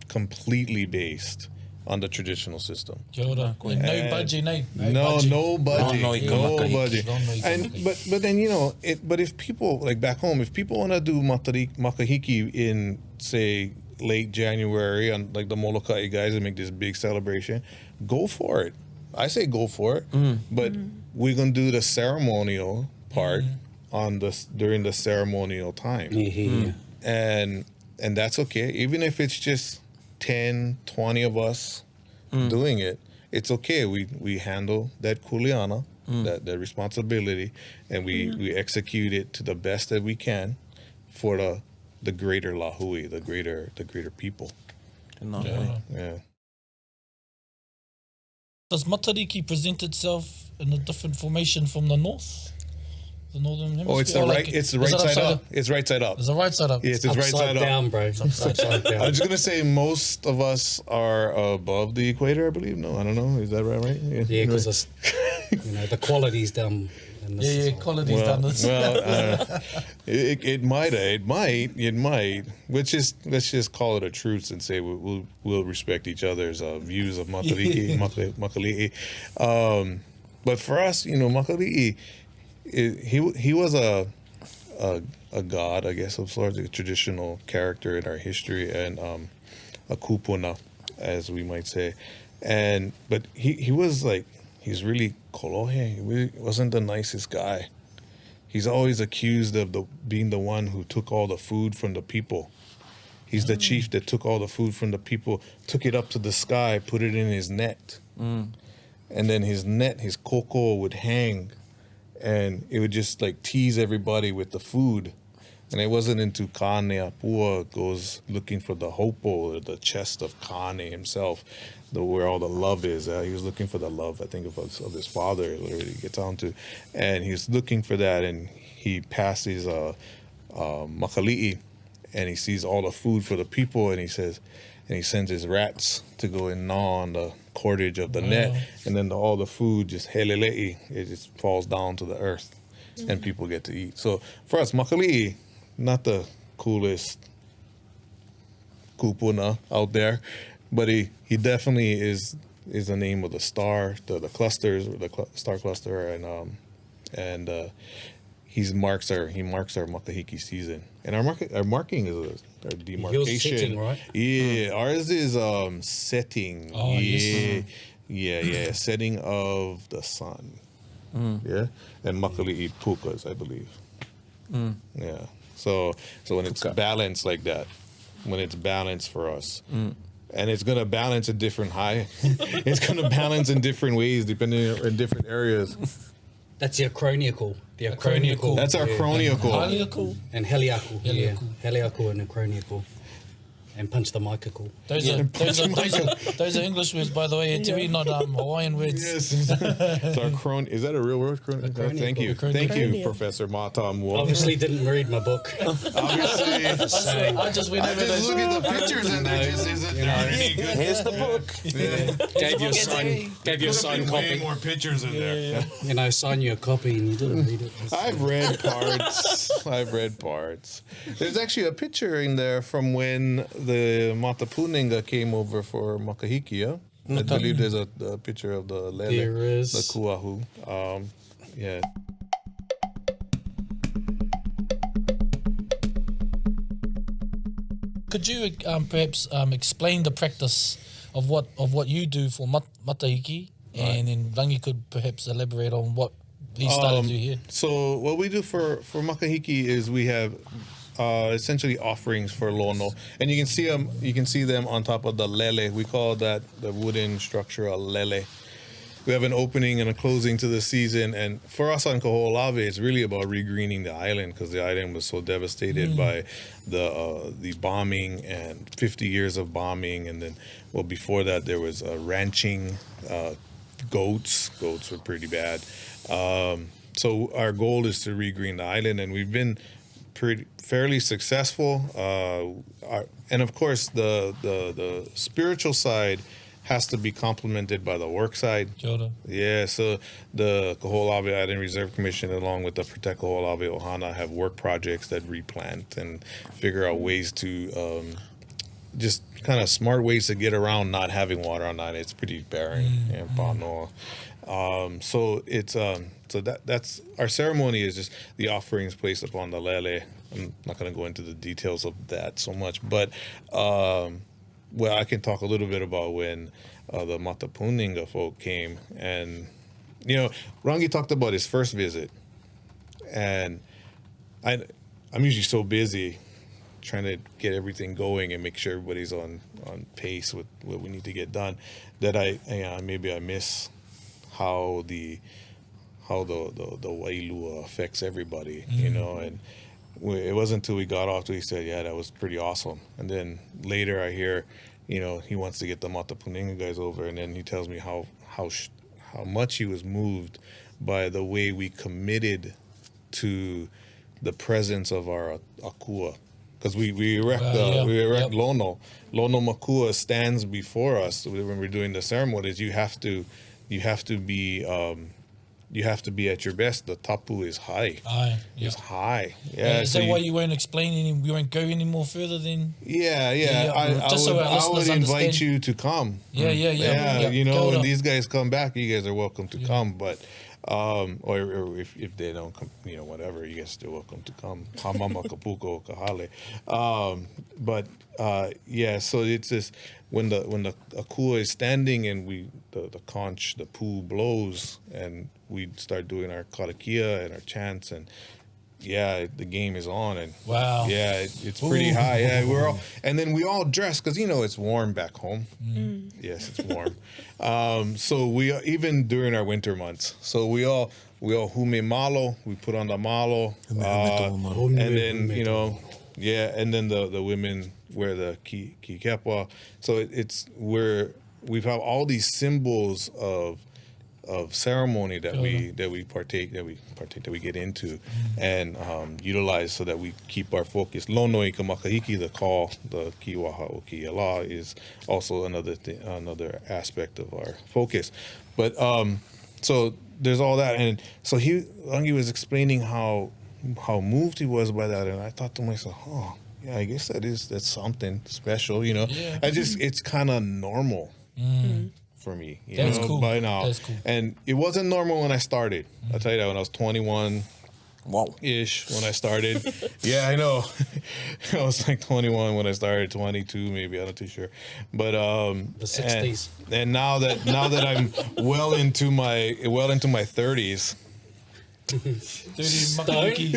completely based on the traditional system. Kia ora. No budgie, No budgie. And But then, you know, but if people, like back home, if people want to do Makahiki in, say, late January, on like the Molokai guys and make this big celebration, go for it. I say go for it, but we're gonna do the ceremonial part during the ceremonial time, and that's okay. Even if it's just 10, 20 of us doing it, it's okay. We handle that kuleana, that responsibility, and we execute it to the best that we can for the greater lahui, the greater people. Yeah. Does matariki present itself in a different formation from the north? The northern hemisphere? Oh, it's the right. It's the right side up. It's right side up. It's the right side up. Yes, it's right side down, up. bro. It's upside down. I'm just gonna say most of us are above the equator, I believe. No, I don't know. Is that right? Yeah, because you know the quality's down. In this quality's down this. Well, it might. Let's just call it a truce and say we'll respect each other's views of matariki, makali'i. But for us, you know, makali'i, he was a god, I guess, of sorts, a traditional character in our history, and a kupuna, as we might say. But he was like, he's really kolohe. He really wasn't the nicest guy. He's always accused of being the one who took all the food from the people. He's the chief that took all the food from the people, took it up to the sky, put it in his net. And then his koko would hang, and it would just like tease everybody with the food. And it wasn't until Kane Apua goes looking for the hopo, or the chest of Kane himself, where all the love is. He was looking for the love, I think, of his father, is what he gets on to. And he's looking for that, and he passes Makali'i, and he sees all the food for the people, and he sends his rats to go and gnaw on the cordage of the net, and then all the food just helele'i, it just falls down to the earth, and people get to eat. So for us, Makali'i, not the coolest kupuna out there, but he definitely is the name of the star, the clusters, the star cluster, and he marks our Makahiki season, and our marking is our demarcation. Yours setting, right? Yeah, ours is setting. Oh, yeah, yes. yeah, setting of the sun. Yeah, and Makali'i pukas, I believe. Yeah, so when it's balanced like that, when it's balanced for us. And it's gonna balance a different high. It's gonna balance in different ways depending in different areas. That's the acroniacal. That's our chroniacal. Haliacal. And heliacal. Heliacal. Yeah. Heliacal and acroniacal. And punch the micacal. Those are English words, by the way, to me, not Hawaiian words. Yes. Is that a real word? Acroniacal. Thank you. Thank you, Professor Matamu. Obviously didn't read my book. Obviously. I just went over those. look at the pictures and they just isn't any good. Here's the book. Gave you a signed Way copy. more pictures in there. You know, sign you a copy and you didn't read it. I've read parts. There's actually a picture in there from when the Matapuninga came over for Makahiki. Yeah? I believe there's a picture of the lele, There is. the kuahu. Yeah. Could you perhaps explain the practice of what you do for Matahiki, and then Rangi could perhaps elaborate on what he started to do here? So what we do for Makahiki is we have essentially offerings for lono, and you can see them on top of the lele. We call that the wooden structure a lele. We have an opening and a closing to the season, and for us on Kaho'olawe, it's really about regreening the island because the island was so devastated by the bombing and 50 years of bombing, and then before that there was ranching, goats were pretty bad. So our goal is to regreen the island, and we've been fairly successful. And of course, the spiritual side has to be complemented by the work side. Kia ora. Yeah, so the Kaho'olawe Island Reserve Commission, along with the Protect Kaho'olawe Ohana, have work projects that replant and figure out ways to just kind of smart ways to get around not having water on island. It's pretty barren and Panoa. So it's that's our ceremony is just the offerings placed upon the lele. I'm not going to go into the details of that so much, but well, I can talk a little bit about when the Matapuninga folk came, and Rangi talked about his first visit, and I'm usually so busy trying to get everything going and make sure everybody's on pace with what we need to get done that I miss how the wailua affects everybody, and it wasn't until we got off till he said, yeah, that was pretty awesome. And then later I hear, he wants to get the Matapuninga guys over, and then he tells me how much he was moved by the way we committed to the presence of our akua. Because we erect lono. Lono makua stands before us when we're doing the ceremonies. You have to be at your best. The tapu is high. It's high. Yeah. Is that why you weren't explaining? You won't go any more further then? Yeah. I would invite you to come. Yeah. When these guys come back, you guys are welcome to come. But or if they don't come, whatever, you guys are still welcome to come. Hamama kapuko kahale. So it's just when the akua is standing and the conch, the poo blows, and we start doing our karakia and our chants, and the game is on, and wow, it's pretty high. Yeah, we all dress because it's warm back home. Yes, it's warm. So we even during our winter months, so we all hume malo. We put on the malo, and then and then the women wear the ki kepa. So we have all these symbols of ceremony that we get into and utilize so that we keep our focus. Lono i ka makahiki, the call, the kiwaha o ki ala, is also another aspect of our focus. But so there's all that, and so Rangi was explaining how moved he was by that, and I thought to myself, oh yeah, I guess that's something special, you know. Yeah. It's kind of normal. For me, you That's know, cool. by now. That's cool. And it wasn't normal when I started. I'll tell you that, when I was 21 ish when I started. Yeah, I know. I was like 21 when I started, 22 maybe, I'm not too sure. But The 60s. and now that I'm well into my 30s. 30 Makahiki.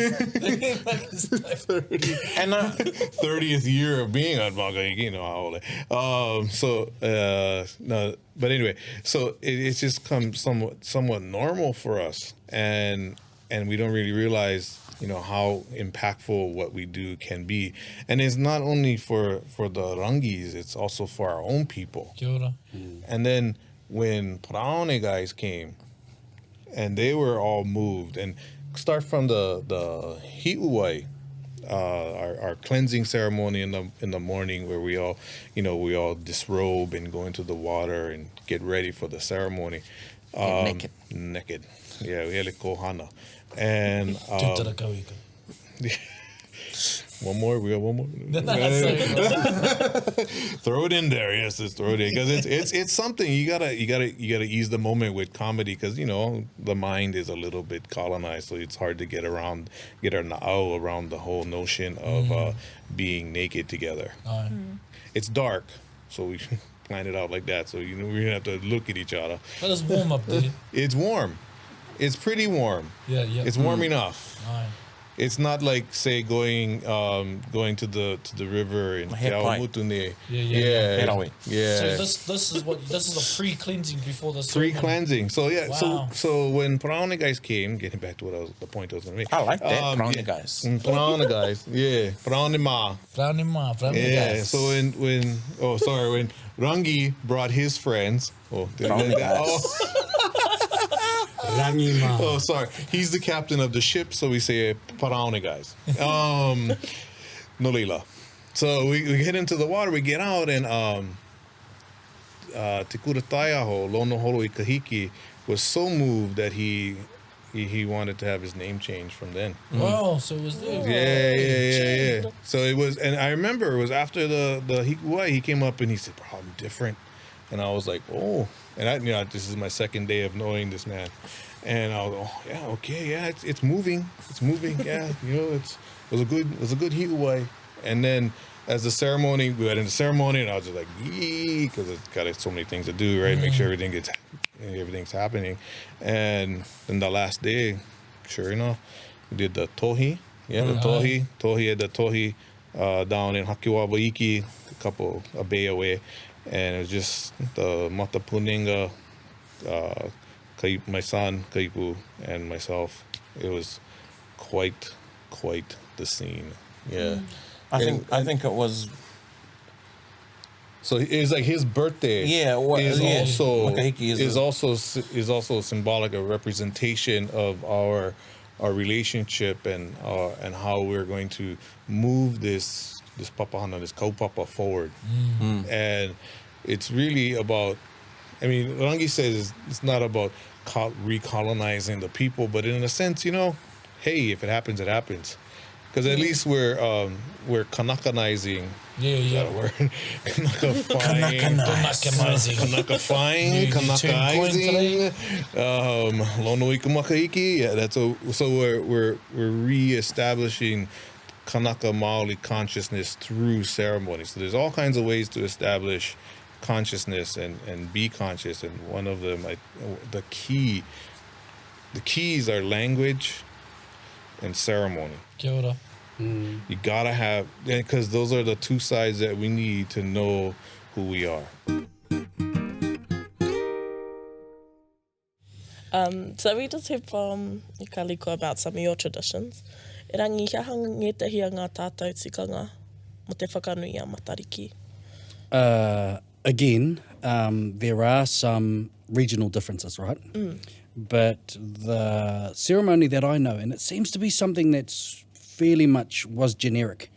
And 30th year of being on Makahiki, you know how old no, but anyway, so it's just come somewhat normal for us, and we don't really realize, you know, how impactful what we do can be. And it's not only for the Rangis, it's also for our own people. Kia ora. And then when Paraone guys came, and they were all moved, and start from the hi'uai, our cleansing ceremony in the morning, where we all disrobe and go into the water and get ready for the ceremony. Naked. Yeah, we had a kohana. And Tūtara kauika. one more. We got one more. Throw it in there. Yes, let's throw it in, because it's something you gotta ease the moment with comedy, because you know the mind is a little bit colonized, so it's hard to get our na'au around the whole notion of being naked together. It's dark, so we plan it out like that. So you know we have to look at each other. But it's warm up there. It's warm. It's pretty warm. Yeah. It's warm enough. Aye. It's not like, say, going to the river in Te Reo Maori. Yeah. Yeah. So this is a pre-cleansing before the ceremony. Pre-cleansing. So yeah. Wow. So when Paraone guys came, getting back to the point I was going to make. I like that, Paraone guys. Paraone guys. Yeah. Paraone ma. Praone Yeah. guys. So when Rangi brought his friends. Paraone guys. Rangima. Oh, sorry. He's the captain of the ship, so we say Paraone guys. No lila. So we get into the water, we get out, and Te Kura Taiaho, Lono Holo I Kahiki, was so moved that he wanted to have his name changed from then. Wow, so it was there. Yeah. So it was, and I remember it was after the Hikuai, he came up and he said, "Bro, I'm different." And I was like, "Oh." And this is my second day of knowing this man. And I was, "Oh, yeah, okay, yeah, it's moving. It's moving, yeah." You know, it was a good hi'uai. And then as we got into ceremony, and I was just like, yee, because it's got so many things to do, right? Make sure everything's happening. And then the last day, sure enough, we did the tohi. Yeah, the tohi. Tohi had the tohi down in Hakiwawaiki, a bay away. And it was just the Mata Puninga, my son, Kaipu, and myself. It was quite the scene. Yeah. I think it was. So it's like his birthday. Yeah, Makahiki is also symbolic, a representation of our relationship and how we're going to move this papahana, this kaupapa forward. And it's really about, I mean, Rangi says it's not about recolonizing the people, but in a sense, you know, hey, if it happens, it happens. Because at least we're Kanakanizing. Yeah. Is that a word? Kanakanizing. Lono i ka Makahiki. Yeah, so we're reestablishing Kanaka Maoli consciousness through ceremony. So there's all kinds of ways to establish consciousness and be conscious, and one of them, the keys are language and ceremony. Kia ora. You gotta have, because those are the two sides that we need to know who we are. So we just heard from Ikaliko about some of your traditions. E rangi kia hangetahi a ngā tātou tikanga mo te whakanui a matariki. Again, there are some regional differences, right? But the ceremony that I know, and it seems to be something that's fairly much was generic.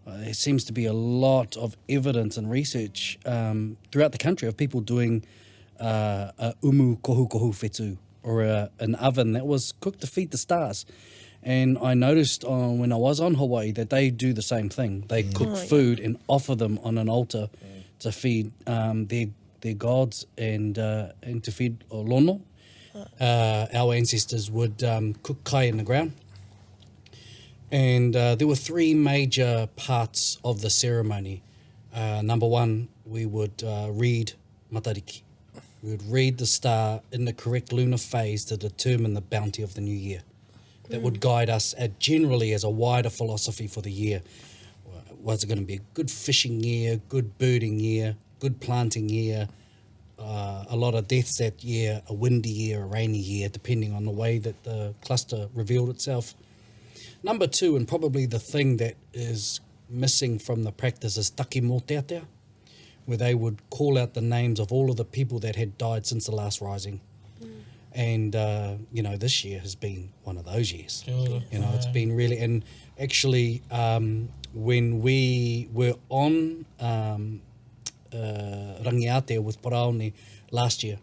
There seems to be a lot of evidence and research throughout the country of people doing a umu kohu kohu whetū, or an oven that was cooked to feed the stars. And I noticed when I was on Hawaii that they do the same thing. They cook food and offer them on an altar to feed their gods and to feed lono. Our ancestors would cook kai in the ground. And there were three major parts of the ceremony. Number one, we would read matariki. We would read the star in the correct lunar phase to determine the bounty of the new year. That would guide us generally as a wider philosophy for the year. Was it going to be a good fishing year, good birding year, good planting year, a lot of deaths that year, a windy year, a rainy year, depending on the way that the cluster revealed itself. Number two, and probably the thing that is missing from the practice, is taki mō te atea, where they would call out the names of all of the people that had died since the last rising. And, this year has been one of those years. It's been really... And actually, when we were on Rangiatea with Paraone last year,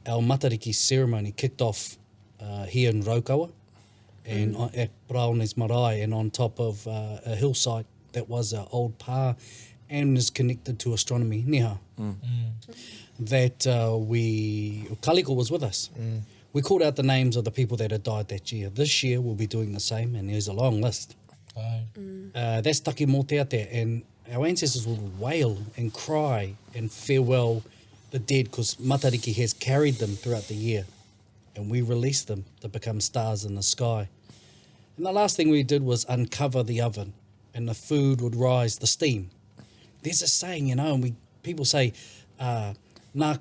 our matariki ceremony kicked off here in Raukawa and at Paraone's marae, and on top of a hillside that was an old pā and is connected to astronomy, Neha. That Kaliko was with us. We called out the names of the people that had died that year. This year we'll be doing the same, and there's a long list. That's taki mō te atea, and our ancestors would wail and cry and farewell the dead, because matariki has carried them throughout the year, and we released them to become stars in the sky. And the last thing we did was uncover the oven, and the food would rise, the steam. There's a saying, and people say, nā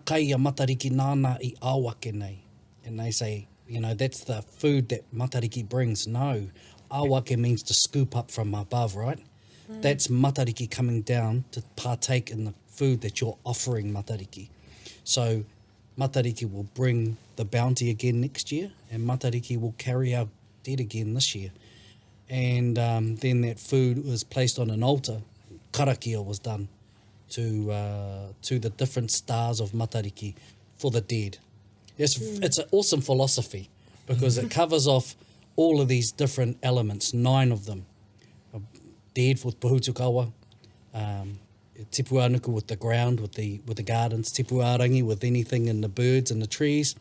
kai a matariki nāna I awake nei. And they say, that's the food that matariki brings. No, awake means to scoop up from above, right? That's matariki coming down to partake in the food that you're offering matariki. So matariki will bring the bounty again next year, and matariki will carry our dead again this year. And then that food was placed on an altar. Karakia was done to the different stars of matariki for the dead. It's an awesome philosophy, because it covers off all of these different elements, 9 of them. Dead with Puhutukawa, tipu anuku with the ground, with the gardens, tipu arangi with anything in the birds and the trees,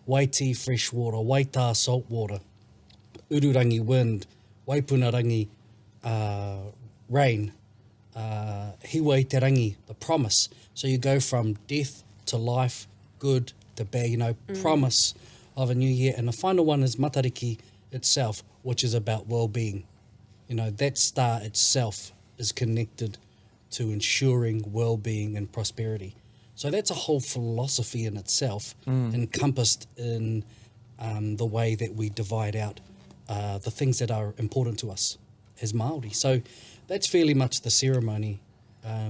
waiti fresh water, waita salt water, ururangi wind, waipunarangi rain, hiwai te rangi, the promise. So you go from death to life, good to bad, promise of a new year. And the final one is matariki itself, which is about well-being. That star itself is connected to ensuring well-being and prosperity. So that's a whole philosophy in itself, encompassed in the way that we divide out the things that are important to us as Māori. So that's fairly much the ceremony.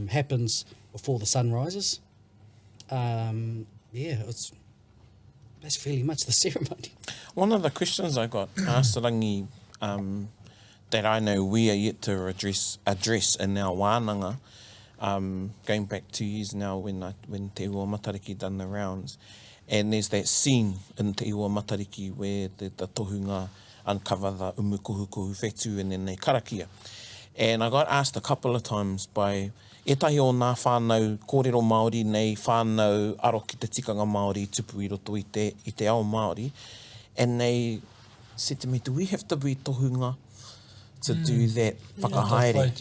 Happens before the sun rises. That's fairly much the ceremony. One of the questions I got asked Rangi, that I know we are yet to address in our wānanga, going back 2 years now when Te Reo Matariki done the rounds, and there's that scene in Te Reo Matariki where the tohunga uncover the umu kohu kohu whetū, and then they karakia. And I got asked a couple of times by etahi o nā whānau kōrero Māori nei whānau aro ki te tikanga Māori tupu I roto I te ao Māori, and they said to me, do we have to be tohunga to do that whakahaere?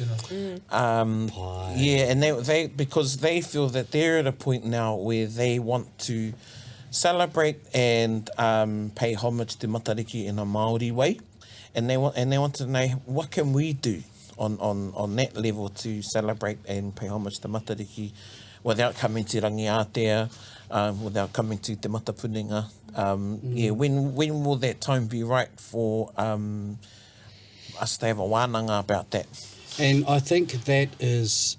And they because they feel that they're at a point now where they want to celebrate and pay homage to matariki in a Māori way, and they want to know, what can we do on that level to celebrate and pay homage to matariki without coming to Rangiatea, without coming to Te Matapuninga. When will that time be right for us to have a wānanga about that? And I think that is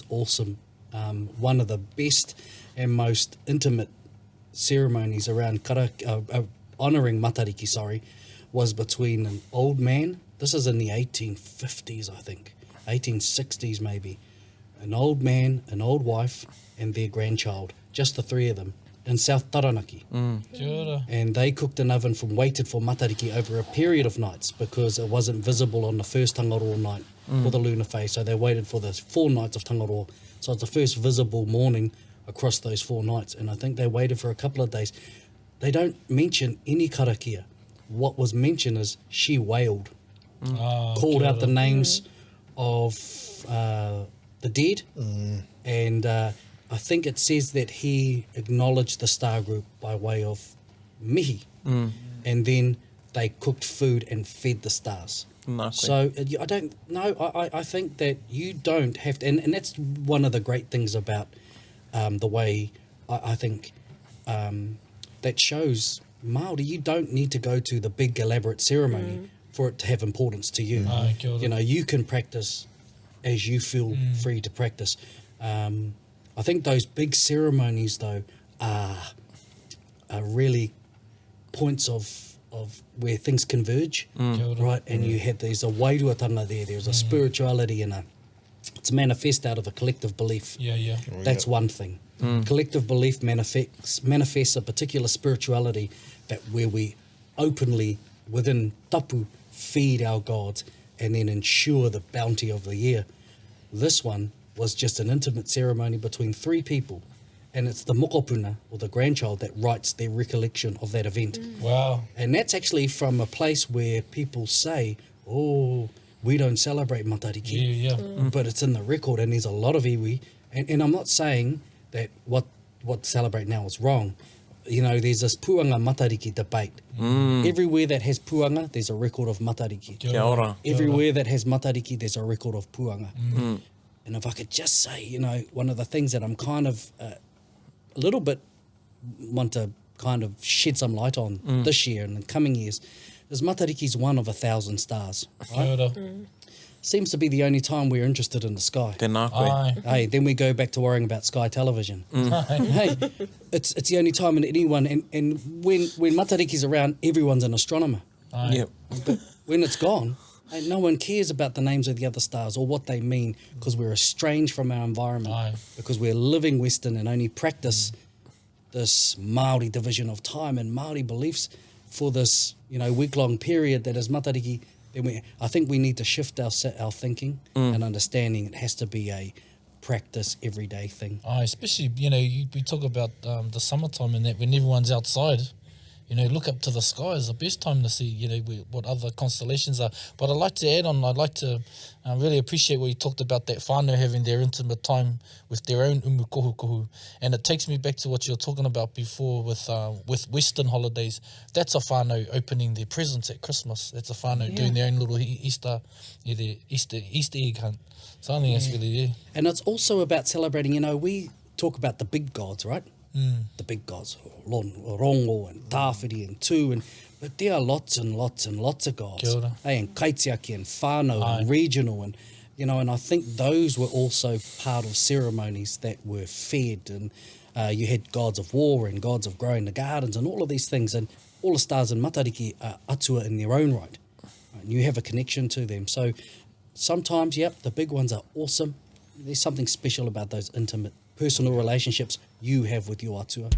awesome, one of the best and most intimate ceremonies around honouring matariki, was between an old man, this is in the 1850s, I think, 1860s maybe, an old man, an old wife, and their grandchild, just the three of them, in South Taranaki. Kia ora. And they cooked an oven and waited for matariki over a period of nights because it wasn't visible on the first tangaroa night for the lunar phase. So they waited for the 4 nights of tangaroa. So it's the first visible morning across those 4 nights. And I think they waited for a couple of days. They don't mention any karakia. What was mentioned is she wailed, called kia out the ora. names of the dead. And I think it says that he acknowledged the star group by way of mihi. And then they cooked food and fed the stars. Nā koe. So I don't know. I think that you don't have to, and that's one of the great things about the way I think that shows Māori. You don't need to go to the big elaborate ceremony for it to have importance to you. Kia ora. You know, you can practice as you feel free to practice. I think those big ceremonies though are really points of where things converge, Kia ora. right? And you have there's a wairuatanga there. There's a spirituality and it's manifest out of a collective belief. Yeah. That's one thing. Collective belief manifests a particular spirituality that where we openly within tapu feed our gods and then ensure the bounty of the year. This one was just an intimate ceremony between 3 people, and it's the mokopuna or the grandchild that writes their recollection of that event. Wow. And that's actually from a place where people say, oh, we don't celebrate matariki. Yeah. But it's in the record, and there's a lot of iwi. And I'm not saying that what celebrate now is wrong. You know, there's this puanga matariki debate. Everywhere that has puanga, there's a record of matariki. Kia ora. Everywhere that has matariki, there's a record of puanga. And if I could just say, you know, one of the things that I'm kind of a little bit want to kind of shed some light on this year and the coming years is matariki's one of 1,000 stars. Kia ora. Seems to be the only time we're interested in the sky. Tēnā koe. Ai. Hey, then we go back to worrying about sky television. Hey, it's the only time in anyone, and when matariki's around, everyone's an astronomer. Ai. Yep. But when it's gone, hey, no one cares about the names of the other stars or what they mean because we're estranged from our environment. Aye. Because we're living Western and only practice this Māori division of time and Māori beliefs for this, you know, week-long period that is matariki. Then I think we need to shift our thinking and understanding. It has to be a practice everyday thing. Especially, you know, we talk about the summertime and that when everyone's outside, you know, look up to the sky is the best time to see, you know, what other constellations are. But I'd like to add on, I'd like to really appreciate what you talked about, that whānau having their intimate time with their own umukohukohu. And it takes me back to what you were talking about before with Western holidays. That's a whānau opening their presents at Christmas. That's a whānau doing their own little Easter egg hunt. So I think that's really, And it's also about celebrating, you know, we talk about the big gods, right? The big gods, Rongo and Tāwhiri and Tu, but there are lots and lots and lots of gods. Kia ora. Hey, and Kaitiaki and whānau Aye. and regional and, you know, and I think those were also part of ceremonies that were fed, and you had gods of war and gods of growing the gardens and all of these things, and all the stars in matariki are atua in their own right. And you have a connection to them. So sometimes, yep, the big ones are awesome. There's something special about those intimate personal relationships you have with your atua.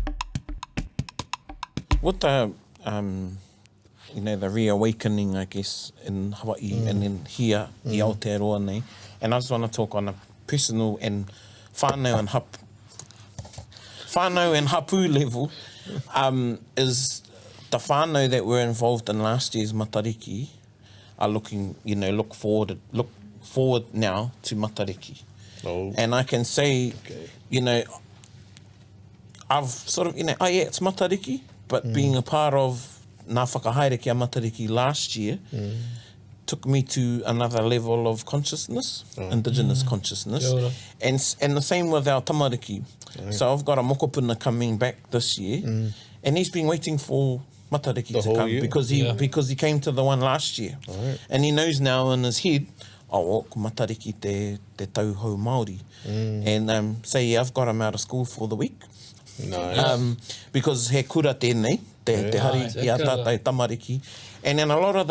With the, you know, the reawakening, I guess, in Hawaii and then here, i Aotearoa nei. And I just want to talk on a personal and whānau and hapu level, is the whānau that were involved in last year's matariki are looking, you know, look forward now to matariki. Oh. And I can say, you know, I've sort of, you know, it's matariki, but being a part of ngā whakahaere kia matariki last year took me to another level of consciousness, Indigenous consciousness. Kia ora. And the same with our tamariki. So I've got a mokopuna coming back this year, and he's been waiting for matariki The to whole come year? because he came to the one last year. And he knows now in his head, ko matariki te tauhou Māori. And say I've got him out of school for the week. Nice. Because he kura tēnei, te hari i a tātai tamariki. And then a lot of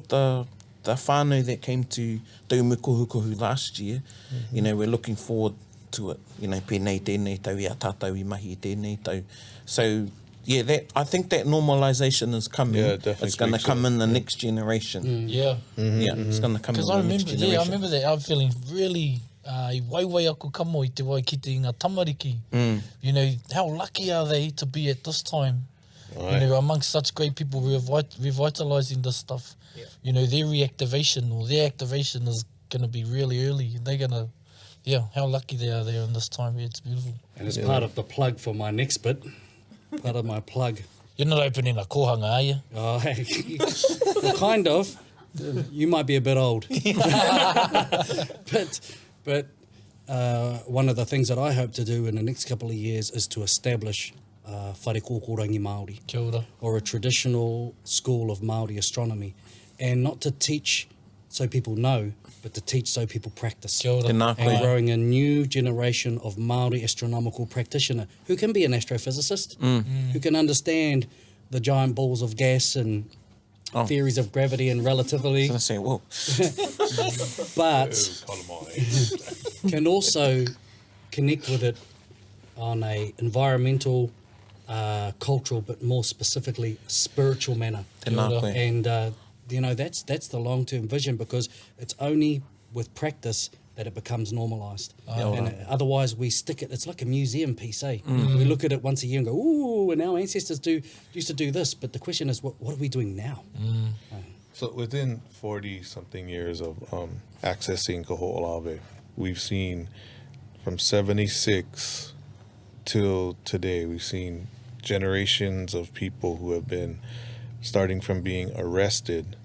the whānau that came to Taumukohukohu last year, you know, we're looking forward to it. You know, pēnei tēnei tau i a tātou i mahi tēnei tau. So, yeah, I think that normalization is coming. Yeah, definitely it's going to come in the next generation. Yeah. Yeah, it's going to come in Because the next generation. I remember that. I'm feeling really i waiwai aku kamo i te wai ki te inga tamariki. You know, how lucky are they to be at this time? Right. You know, amongst such great people revitalising this stuff. Yeah. You know, their reactivation or their activation is going to be really early. They're going to, how lucky they are there in this time. Yeah, it's beautiful. And as part of the plug for my next bit, part of my plug. You're not opening a kohanga, are you? Oh, hey, well, kind of. You might be a bit old. But one of the things that I hope to do in the next couple of years is to establish whare kōkōrangi Māori. Kia ora. Or a traditional school of Māori astronomy. And not to teach so people know, but to teach so people practice. Kia ora. Tēnā koe. And growing a new generation of Māori astronomical practitioner who can be an astrophysicist, who can understand the giant balls of gas and theories of gravity and relativity. I was going to say, whoa. But can also connect with it on a environmental, cultural, but more specifically spiritual manner. Tēnā koe. And you know, that's the long-term vision, because it's only with practice that it becomes normalised. And otherwise we stick it, it's like a museum piece, eh? We look at it once a year and go, ooh, and our ancestors used to do this, but the question is, what are we doing now? So within 40-something years of accessing Kaho'olawe, we've seen from 76 till today, we've seen generations of people who have been starting from being arrested,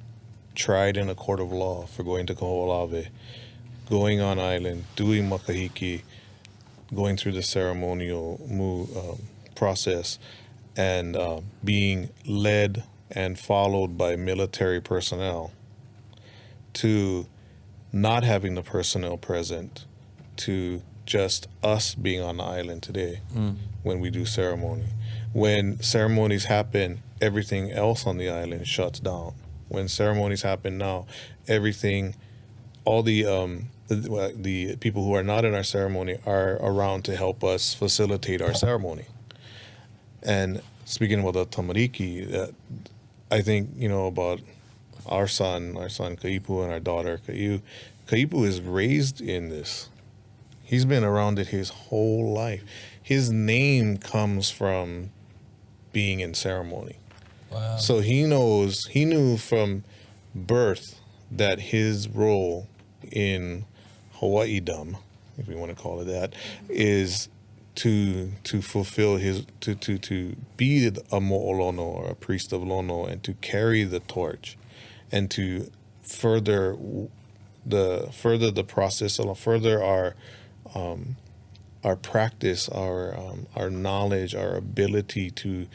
tried in a court of law for going to Kaho'olawe, going on island, doing Makahiki, going through the ceremonial process, and being led and followed by military personnel, to not having the personnel present, to just us being on the island today when we do ceremony. When ceremonies happen, everything else on the island shuts down. When ceremonies happen now, everything, all the people who are not in our ceremony are around to help us facilitate our ceremony. And speaking about the tamariki, I think, you know, about our son Kaipu and our daughter Kaiu. Kaipu is raised in this. He's been around it his whole life. His name comes from being in ceremony. Wow. So he knew from birth that his role in Hawaiidom, if we want to call it that, is to fulfill his to be a mo'olono or a priest of lono, and to carry the torch, and to further the process, further our practice, our knowledge, our ability to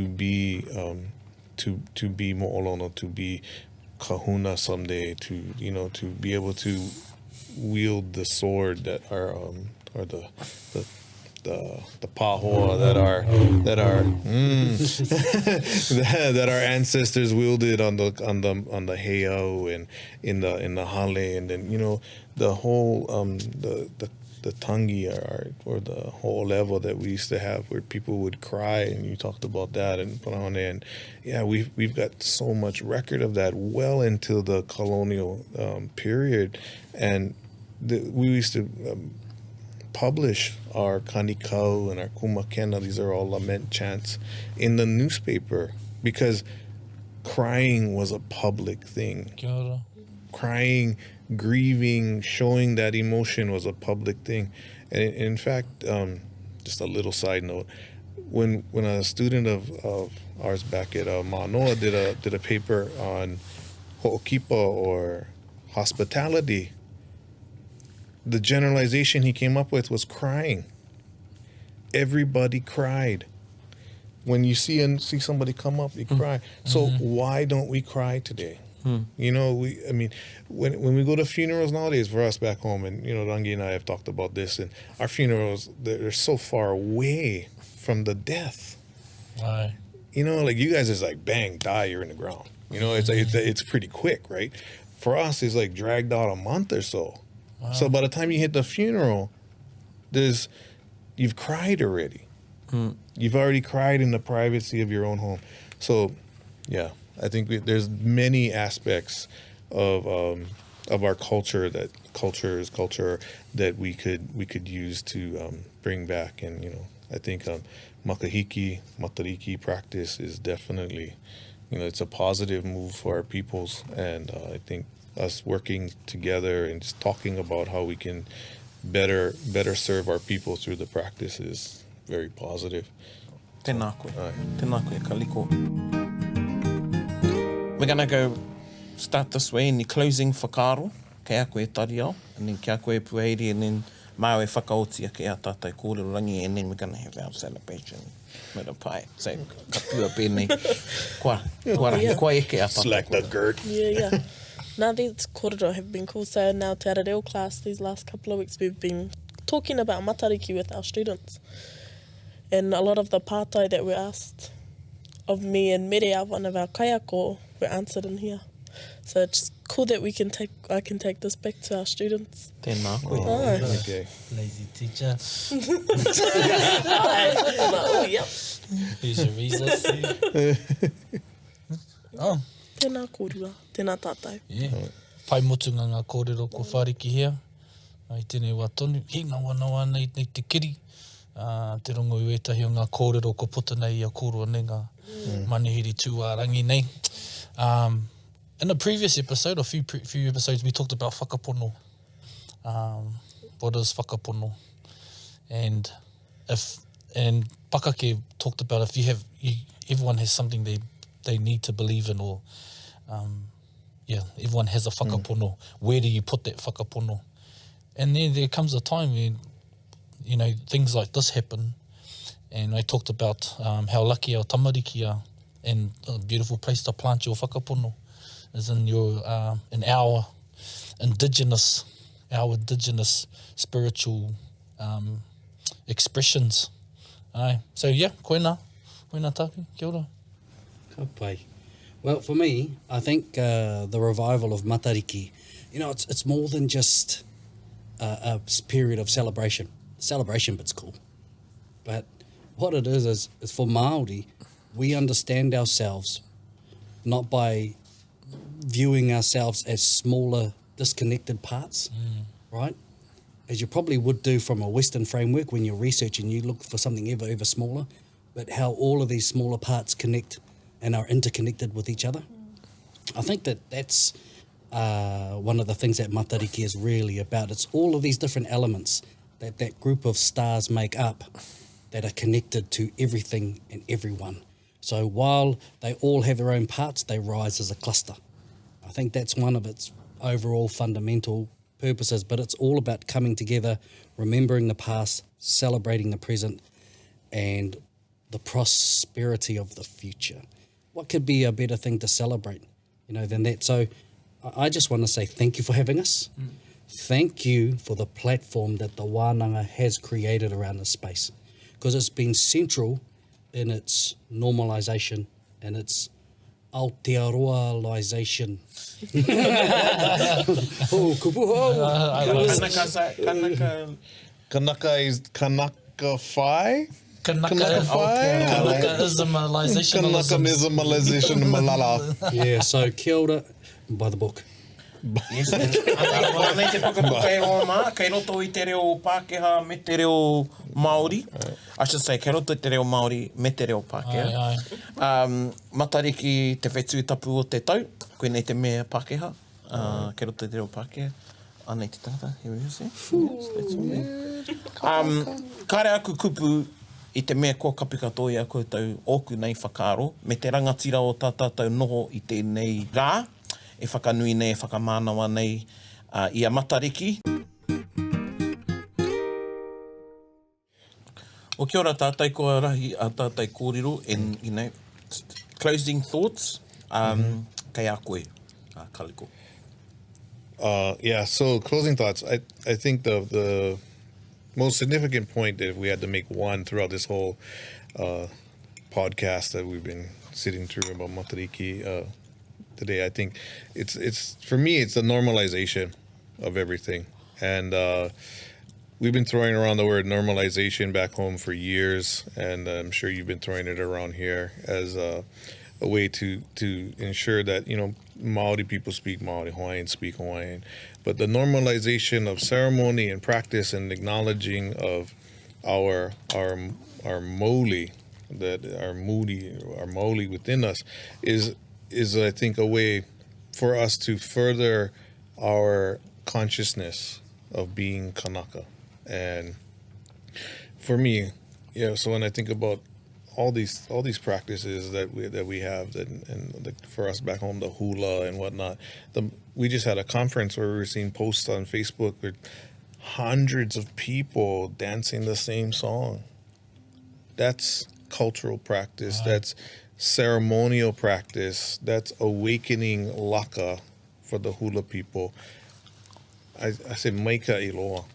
be mo'olono, to be kahuna someday, to be able to wield the sword that or the pahoa that our ancestors wielded on the heiau and in the hale, and then the whole the tangi or the whole level that we used to have where people would cry, and you talked about that and Paraone, and we've got so much record of that well into the colonial period, and we used to publish our kanikau and our kumakena, these are all lament chants, in the newspaper, because crying was a public thing. Kia ora. Crying, grieving, showing that emotion was a public thing. And in fact, just a little side note, when a student of ours back at Manoa did a paper on ho'okipa or hospitality, the generalization he came up with was crying. Everybody cried. When you see somebody come up, you cry. So why don't we cry today? You know, I mean, when we go to funerals nowadays for us back home, and, you know, Rangi and I have talked about this, and our funerals, they're so far away from the death. Aye. You know, like you guys is like, bang, die, you're in the ground. You know, it's pretty quick, right? For us, it's like dragged out a month or so. Wow. So by the time you hit the funeral, you've cried already. You've already cried in the privacy of your own home. So, yeah, I think there's many aspects of our culture that that we could use to bring back. And, you know, I think Makahiki, Matariki practice is definitely, you know, it's a positive move for our peoples. And I think us working together and just talking about how we can better serve our people through the practice is very positive. Tēnā koe. Tēnā koe, kaliko. We're going to go start this way in the closing whakaaro. Kei a koe tariao, and then kia koe pueiri, and then mau e whakaotia ke a tātai kōrero rangi, and then we're going to have our celebration. Mera pai. So, ka pua pēnei. Kua eke a tātai. Slack the girt. Yeah. Now these kōrero have been cool. So now Te Reo class, these last couple of weeks, we've been talking about matariki with our students. And a lot of the pātai that were asked of me and Merea, one of our kaiako, were answered in here. So it's cool that I can take this back to our students. Tēnā koe. Okay. Lazy teacher. Oh, yep. Here's your resource. Oh. Tēnā kōrua, tēnā tātai. Yeah. Pai motunga ngā kōrero ko whariki hea. Ai tēnei wā tonu. He ngā wanawa nei te kiri. Te rongo i etahi o ngā kōrero ko puta nei i a kōrua nei ngā manihiri tūārangi nei. In a previous episode, a few episodes, we talked about whakapono. What is whakapono? And Pakake talked about everyone has something they need to believe in, or everyone has a whakapono. Where do you put that whakapono? And then there comes a time when, you know, things like this happen, and I talked about how lucky our tamariki are, and a beautiful place to plant your whakapono is in our indigenous spiritual expressions. So yeah, koina tāku, kia ora. Ka pai. Well, for me, I think the revival of matariki, you know, it's more than just a period of celebration. Celebration bit's cool. But what it is for Māori, we understand ourselves not by viewing ourselves as smaller, disconnected parts, right? As you probably would do from a Western framework when you're researching, you look for something ever smaller, but how all of these smaller parts connect and are interconnected with each other. I think that's one of the things that matariki is really about. It's all of these different elements that group of stars make up that are connected to everything and everyone. So while they all have their own parts, they rise as a cluster. I think that's one of its overall fundamental purposes, but it's all about coming together, remembering the past, celebrating the present, and the prosperity of the future. What could be a better thing to celebrate, you know, than that? So I just want to say thank you for having us. Thank you for the platform that the wānanga has created around this space, because it's been central in its normalization and its Aotearoaization. Oh, kupuho. Kanaka is Kanaka Phi? Kanaka-ismalization. Malala. Yeah, so kia ora by the book. Yes, nei te whakapuka e o mā, kei roto i te reo Pākehā me te reo Māori. I should say, kei roto i te reo Māori me te reo Pākehā. Matariki te whetui tapu o te tau, koe nei te mea Pākehā, kei roto i te reo Pākehā. Anei te tata, here we say. Yes, that's all there. Kāre aku kupu i te mea kua kapika toi a koe tau oku nei whakaaro, me te rangatira o tā tātou noho i tēnei rā, e whakanui nei, e whakamānawa nei i a matariki. O kia ora tātai kua rahi a tātai kōrero, and, you know, closing thoughts, kei a koe. Kaliko. Yeah, so closing thoughts. I think the most significant point that if we had to make one throughout this whole podcast that we've been sitting through about Matariki today, I think it's for me, it's the normalization of everything. And we've been throwing around the word normalization back home for years, and I'm sure you've been throwing it around here as a way to ensure that, you know, Maori people speak Maori, Hawaiians speak Hawaiian. But the normalization of ceremony and practice and acknowledging of our moli, that our moli within us is I think a way for us to further our consciousness of being Kanaka. And for me, yeah, so when I think about all these practices that we have, and for us back home, the hula and whatnot, we just had a conference where we were seeing posts on Facebook with hundreds of people dancing the same song. That's cultural practice. Wow. That's ceremonial practice. That's awakening laka for the hula people. I say maika iloa.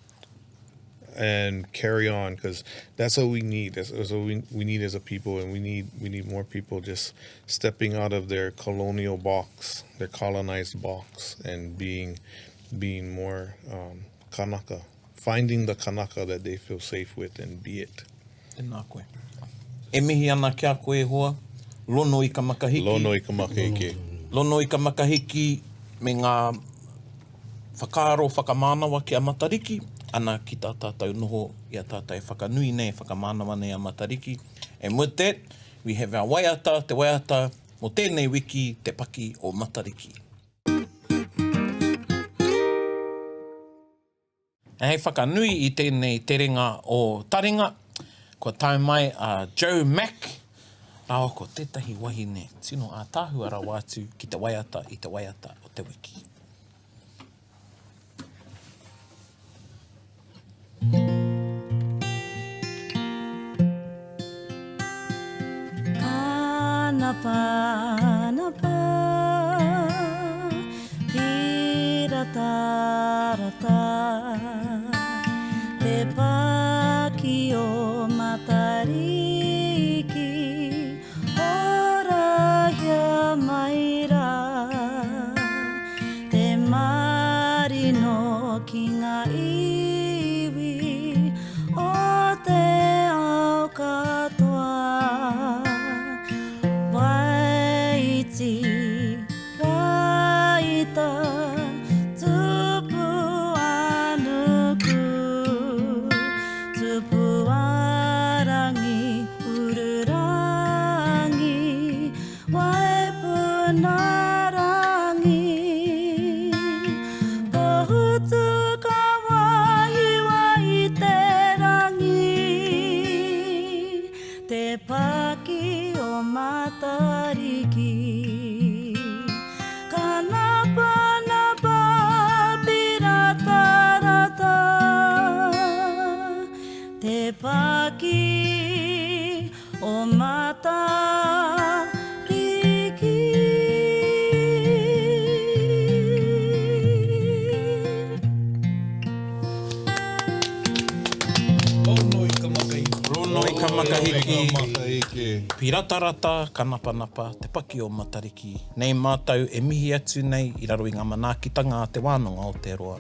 And carry on, because that's what we need. That's what we need as a people, and we need more people just stepping out of their colonial box, their colonized box, and being more Kanaka, finding the Kanaka that they feel safe with, and be it. Tēnā koe. E mihi ana kia koe hoa, lono i ka makahiki. Lono i ka makahiki. Lono i ka makahiki me ngā whakaaro whakamānawa ki a Matariki, ana ki tā tātou noho i a tātou whakanui nei, whakamānawa nei a Matariki. And with that, we have our waiata, te waiata, mo tēnei wiki, te paki o Matariki. E hei whakanui i tēnei te ringa o Taringa, ko tai mai a Joe Mack, rao ko tētahi wahine, tino a tāhua ra wātu ki te waiata i te waiata o te wiki. Napa, pirata, te paki o Matariki, ora hia maira, te marino ki ngā iwi, o te ao katoa. Waita, tupu anuku, tupu arangi, ururangi, waipunarangi, pohutu ka wahiwa i te rangi, te paki o Matariki. Te paki o Matariki. Lono i ka makahiki. Lono i ka makahiki. Makahiki. Piratarata, kanapanapa, te paki o Matariki. Nei mātou e mihi atu nei i raro i ngā manaakitanga a te wānanga o te roa.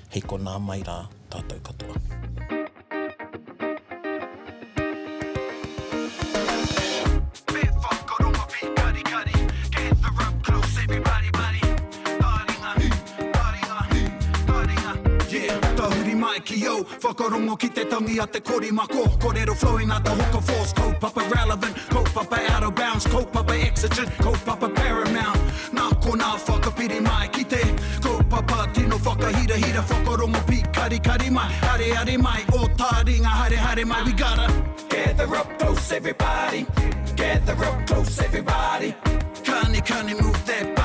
Hei ko nā mai rā tātou katoa. Ki o, whakarongo ki te tangi a te korimako. Kōrero flowing out the hook of force. Kaupapa relevant, kaupapa out of bounds, kaupapa exigent, kaupapa paramount. Nā ko nā whakapiri mai ki te kaupapa tino whakahira whakarongo pi kari mai. Hare mai, o Taringa hare mai. We gotta gather up close everybody. Gather up close everybody. Kani move that body.